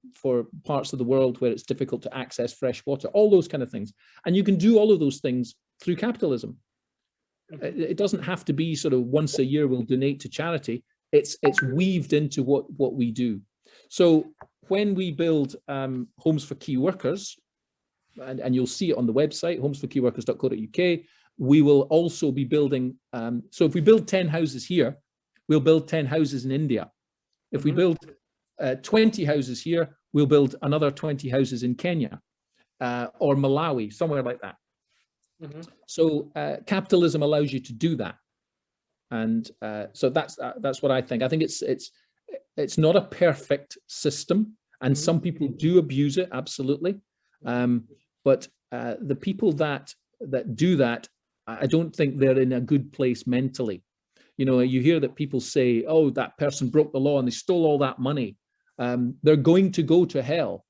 parts of the world where it's difficult to access fresh water, all those kind of things. And you can do all of those things through capitalism. It doesn't have to be sort of once a year we'll donate to charity. It's weaved into what we do. So when we build homes for key workers, and you'll see it on the website, homesforkeyworkers.co.uk, we will also be building, so if we build 10 houses here, we'll build 10 houses in India. If we build 20 houses here, we'll build another 20 houses in Kenya or Malawi, somewhere like that. So capitalism allows you to do that. And so that's what I think. I think it's not a perfect system, and some people do abuse it, absolutely. But the people that do that, I don't think they're in a good place mentally. You know, you hear that people say, oh, that person broke the law and they stole all that money. They're going to go to hell.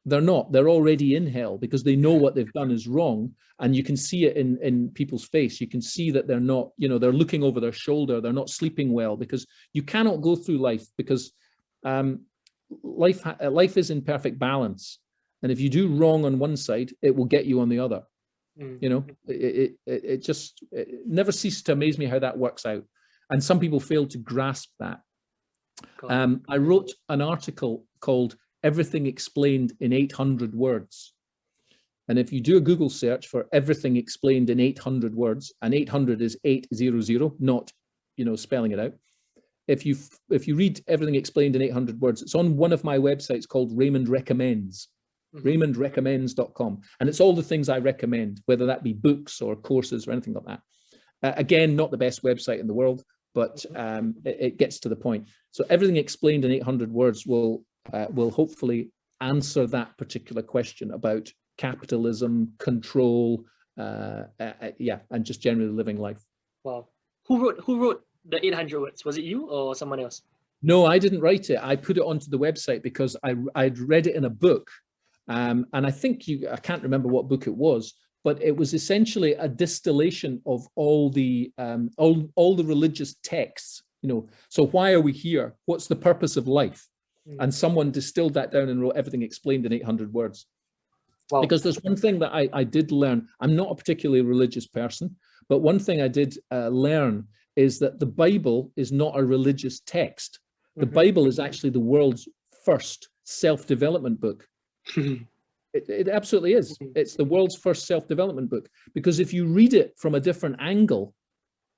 They're not. They're already in hell because they know what they've done is wrong. And you can see it in people's face. You can see that they're not, you know, they're looking over their shoulder. They're not sleeping well, because you cannot go through life, because life is in perfect balance. And if you do wrong on one side, it will get you on the other. You know, it never ceases to amaze me how that works out. And some people fail to grasp that. I wrote an article called Everything Explained in 800 Words. And if you do a Google search for everything explained in 800 words, and 800 is 800, not, you know, spelling it out. If you read Everything Explained in 800 Words, it's on one of my websites called Raymond Recommends. RaymondRecommends.com, and it's all the things I recommend, whether that be books or courses or anything like that. Again, not the best website in the world, but it gets to the point. So Everything Explained in 800 Words will hopefully answer that particular question about capitalism, control, yeah, and just generally living life. Wow. Who wrote the 800 words? Was it you or someone else? No, I didn't write it. I put it onto the website because I'd read it in a book. And I think I can't remember what book it was, but it was essentially a distillation of all the religious texts, you know. So why are we here? What's the purpose of life? And someone distilled that down and wrote Everything Explained in 800 words. Wow. Because there's one thing that I did learn. I'm not a particularly religious person, but one thing I did learn is that the Bible is not a religious text. The Bible is actually the world's first self-development book. It absolutely is. It's the world's first self-development book, because if you read it from a different angle,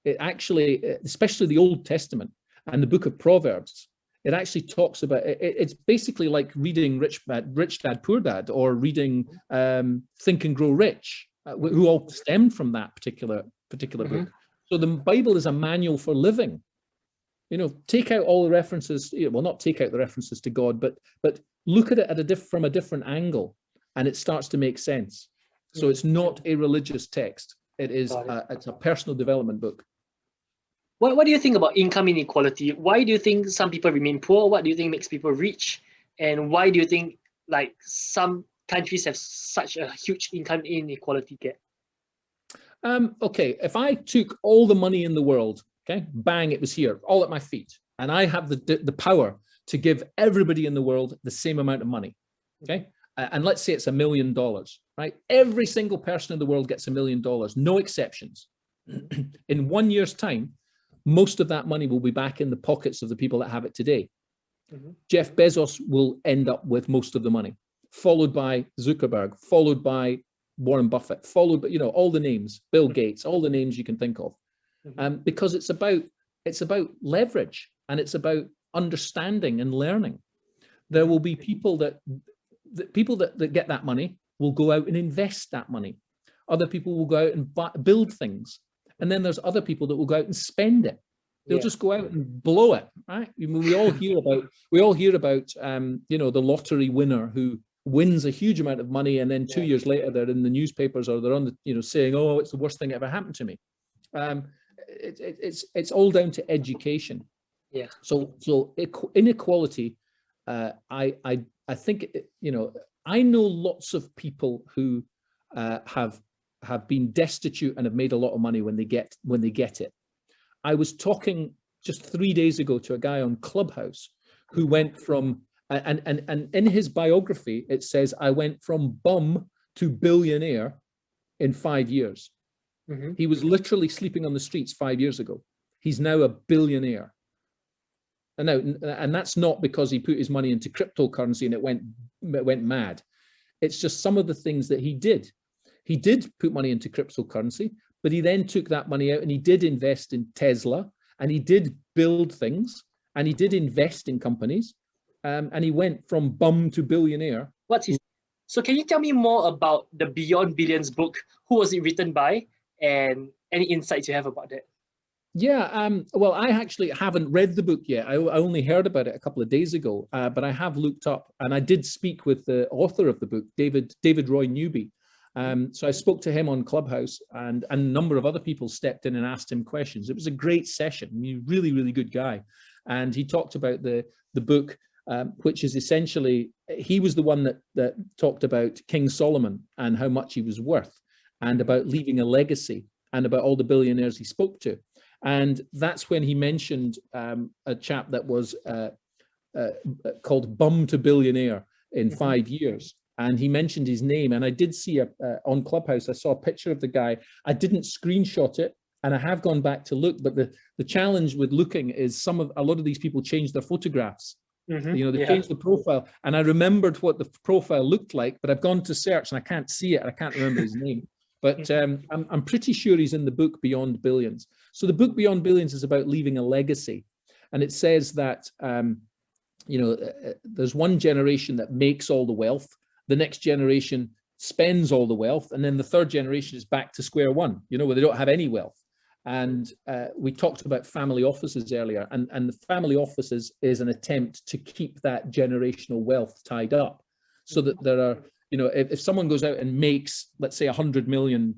it actually, especially the Old Testament and the book of Proverbs, it actually talks about it's basically like reading Rich Dad Poor Dad, or reading Think and Grow Rich, who all stemmed from that particular book. So the Bible is a manual for living. You know, take out all the references, well, not take out the references to God, but look at it from a different angle, and it starts to make sense. So it's not a religious text. It is it's a personal development book. What do you think about income inequality? Why do you think some people remain poor? What do you think makes people rich? And why do you think like some countries have such a huge income inequality gap? Okay, if I took all the money in the world, okay, bang, it was here, all at my feet, and I have the power to give everybody in the world the same amount of money, okay? And let's say it's $1 million, right? Every single person in the world gets $1 million, no exceptions. In 1 year's time, most of that money will be back in the pockets of the people that have it today. Jeff Bezos will end up with most of the money, followed by Zuckerberg, followed by Warren Buffett, followed by, you know, all the names, Bill Gates, all the names you can think of. Because it's about leverage, and it's about understanding and learning. There will be people that get that money will go out and invest that money. Other people will go out and build things. And then there's other people that will go out and spend it. They'll just go out and blow it, right? I mean, we all hear about you know, the lottery winner who wins a huge amount of money, and then 2 years later they're in the newspapers, or they're on the, you know, saying, oh, it's the worst thing that ever happened to me. It's all down to education. Yeah. So inequality, I think, you know, I know lots of people who have been destitute and have made a lot of money when they get it. I was talking just 3 days ago to a guy on Clubhouse who went from, and in his biography it says, I went from bum to billionaire in 5 years. He was literally sleeping on the streets 5 years ago. He's now a billionaire. And that's not because he put his money into cryptocurrency and it went mad. It's just some of the things that he did. He did put money into cryptocurrency, but he then took that money out and he did invest in Tesla, and he did build things, and he did invest in companies, and he went from bum to billionaire. So can you tell me more about the Beyond Billions book? Who was it written by, and any insights you have about that? Yeah, well, I actually haven't read the book yet. I only heard about it a couple of days ago, but I have looked up, and I did speak with the author of the book, David Roy Newby. So I spoke to him on Clubhouse, and a number of other people stepped in and asked him questions. It was a great session. He's a really, really good guy. And he talked about the book, which is essentially, he was the one that talked about King Solomon and how much he was worth, and about leaving a legacy, and about all the billionaires he spoke to. And that's when he mentioned a chap that was called Bum to Billionaire in 5 years. And he mentioned his name. And I did see on Clubhouse, I saw a picture of the guy. I didn't screenshot it, and I have gone back to look. But the challenge with looking is a lot of these people changed their photographs. You know, they changed the profile. And I remembered what the profile looked like, but I've gone to search and I can't see it. I can't remember his name. But I'm pretty sure he's in the book Beyond Billions. So the book Beyond Billions is about leaving a legacy. And it says that, you know, there's one generation that makes all the wealth. The next generation spends all the wealth. And then the third generation is back to square one, you know, where they don't have any wealth. And we talked about family offices earlier. And the family offices is an attempt to keep that generational wealth tied up, so that there are, you know, if someone goes out and makes, let's say, £100 million,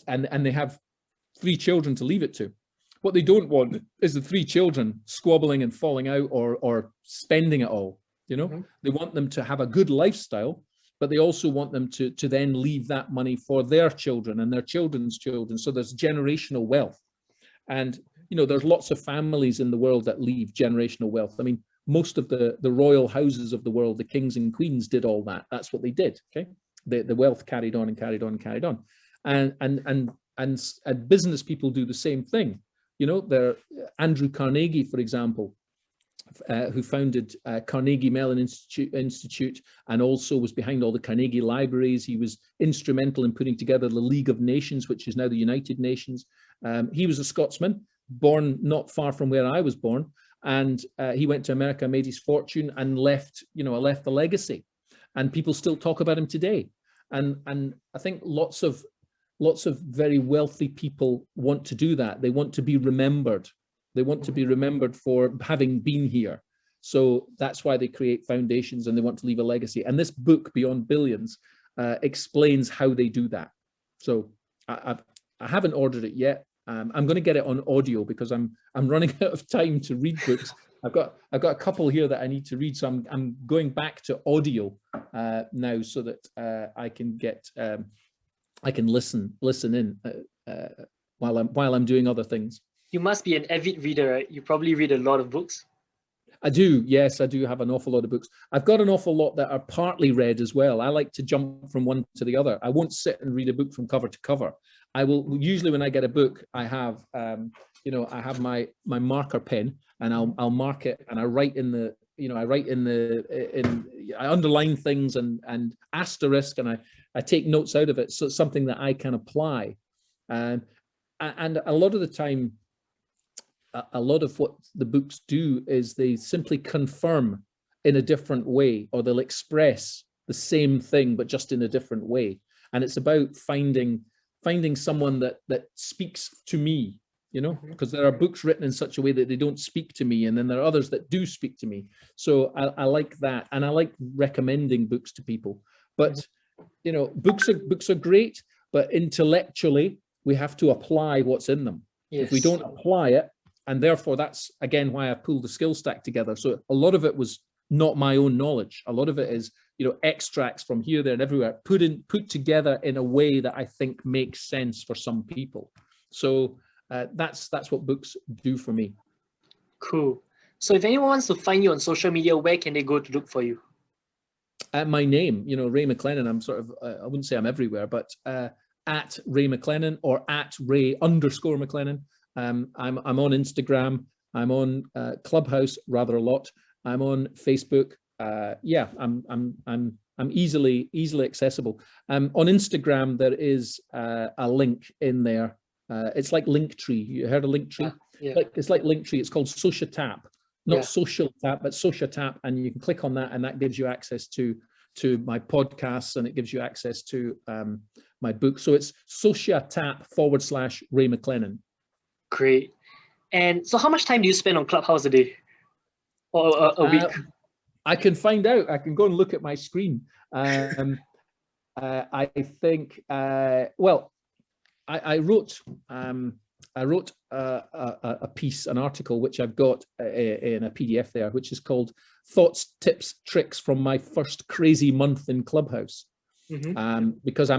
and they have 3 children to leave it to, what they don't want is the 3 children squabbling and falling out or spending it all. You know, they want them to have a good lifestyle, but they also want them to then leave that money for their children and their children's children. So there's generational wealth. And, you know, there's lots of families in the world that leave generational wealth. I mean, most of the royal houses of the world, the kings and queens, did all that. That's what they did. Okay, the wealth carried on and carried on and carried on, and business people do the same thing. You know, Andrew Carnegie, for example, who founded Carnegie Mellon Institute, and also was behind all the Carnegie libraries. He was instrumental in putting together the League of Nations, which is now the United Nations. He was a Scotsman, born not far from where I was born. And he went to America, made his fortune, and left a legacy. And people still talk about him today. And I think lots of very wealthy people want to do that. They want to be remembered. They want to be remembered for having been here. So that's why they create foundations, and they want to leave a legacy. And this book, Beyond Billions, explains how they do that. So I haven't ordered it yet. I'm going to get it on audio because I'm running out of time to read books. I've got a couple here that I need to read, so I'm going back to audio now, so that I can get I can listen in while I'm doing other things. You must be an avid reader, right? You probably read a lot of books. I do, yes, I do have an awful lot of books. I've got an awful lot that are partly read as well. I like to jump from one to the other. I won't sit and read a book from cover to cover. I will usually, when I get a book, I have, you know, I have my marker pen, and I'll mark it, and I write in the, you know, I underline things and asterisk, and I take notes out of it. So it's something that I can apply. And a lot of the time, a lot of what the books do is they simply confirm in a different way, or they'll express the same thing, but just in a different way. And it's about finding someone that speaks to me, you know, because there are books written in such a way that they don't speak to me. And then there are others that do speak to me. So I like that. And I like recommending books to people. But, you know, books are great, but intellectually, we have to apply what's in them. Yes. If we don't apply it, and therefore that's, again, why I pulled the skill stack together. So a lot of it was not my own knowledge. A lot of it is, you know, extracts from here, there, and everywhere, put together in a way that I think makes sense for some people. So that's what books do for me. Cool. So if anyone wants to find you on social media, where can they go to look for you? My name, you know, Ray McLennan. I'm sort of, I wouldn't say I'm everywhere, but at Ray McLennan, or at Ray_McLennan. I'm on Instagram. I'm on Clubhouse rather a lot. I'm on Facebook. Yeah, I'm easily accessible. On Instagram, there is a link in there. It's like Linktree. You heard of Linktree? Yeah. It's like Linktree. It's called SociaTap, not Yeah. Social Tap, but SociaTap, and you can click on that, and that gives you access to my podcasts, and it gives you access to my book. So it's SociaTap/Ray McLennan. Great. And so how much time do you spend on Clubhouse a day or a week? I can find out. I can go and look at my screen. I think, well, I wrote a piece, an article, which I've got in a PDF there, which is called Thoughts, Tips, Tricks from My First Crazy Month in Clubhouse. Because I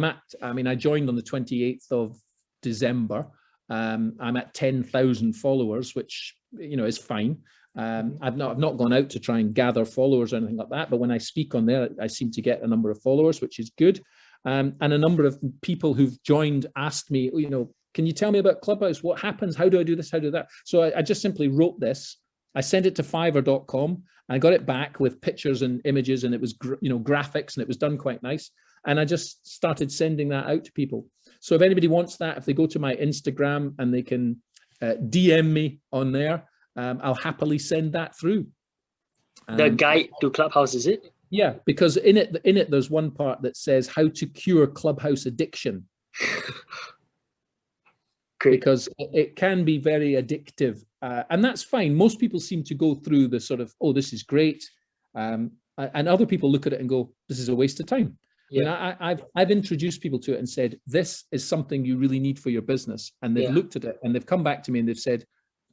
joined on the 28th of December. I'm at 10,000 followers, which, you know, is fine. I've not gone out to try and gather followers or anything like that, but when I speak on there, I seem to get a number of followers, which is good. And a number of people who've joined asked me, you know, can you tell me about Clubhouse? What happens? How do I do this? How do that? So I just simply wrote this. I sent it to Fiverr.com, and I got it back with pictures and images, and it was, you know, graphics, and it was done quite nice. And I just started sending that out to people. So if anybody wants that, if they go to my Instagram and they can DM me on there, I'll happily send that through. The guide to Clubhouse, is it? Yeah, because in it there's one part that says how to cure Clubhouse addiction. Great. Because it can be very addictive, and that's fine. Most people seem to go through the sort of, oh, this is great, and other people look at it and go, this is a waste of time. Yeah. I mean, I've introduced people to it and said, this is something you really need for your business, and they've looked at it and they've come back to me and they've said,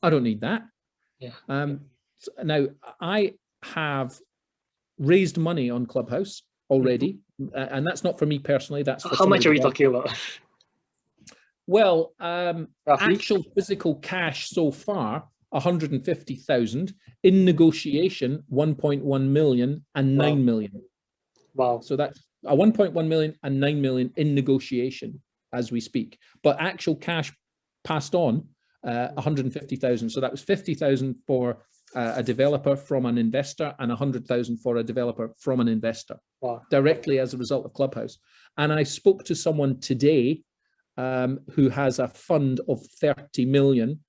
I don't need that. Yeah. Now I have raised money on Clubhouse already, and that's not for me personally. That's for how much are we talking about? Well, actual physical cash so far, 150,000. In negotiation, 1.1 million and 9 million. Wow. So that's a 1.1 million and 9 million in negotiation as we speak. But actual cash passed on, 150,000. So that was 50,000 for a developer from an investor, and 100,000 for a developer from an investor. Wow. Directly as a result of Clubhouse. And I spoke to someone today who has a fund of 30 million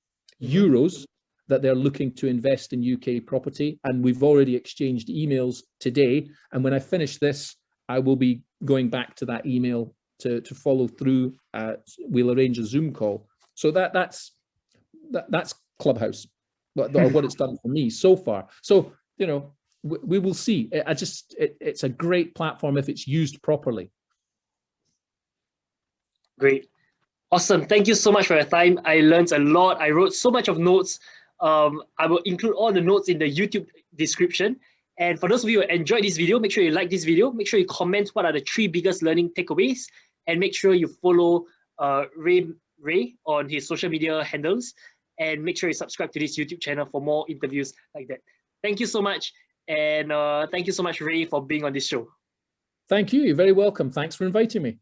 euros that they're looking to invest in UK property. And we've already exchanged emails today. And when I finish this, I will be going back to that email to follow through. We'll arrange a Zoom call. So that's Clubhouse, what it's done for me so far. So, you know, we will see. It's a great platform if it's used properly. Great. Awesome. Thank you so much for your time. I learned a lot. I wrote so much of notes. I will include all the notes in the YouTube description. And for those of you who enjoyed this video, make sure you like this video. Make sure you comment what are the 3 biggest learning takeaways. And make sure you follow Ray on his social media handles. And make sure you subscribe to this YouTube channel for more interviews like that. Thank you so much. And thank you so much, Ray, for being on this show. Thank you. You're very welcome. Thanks for inviting me.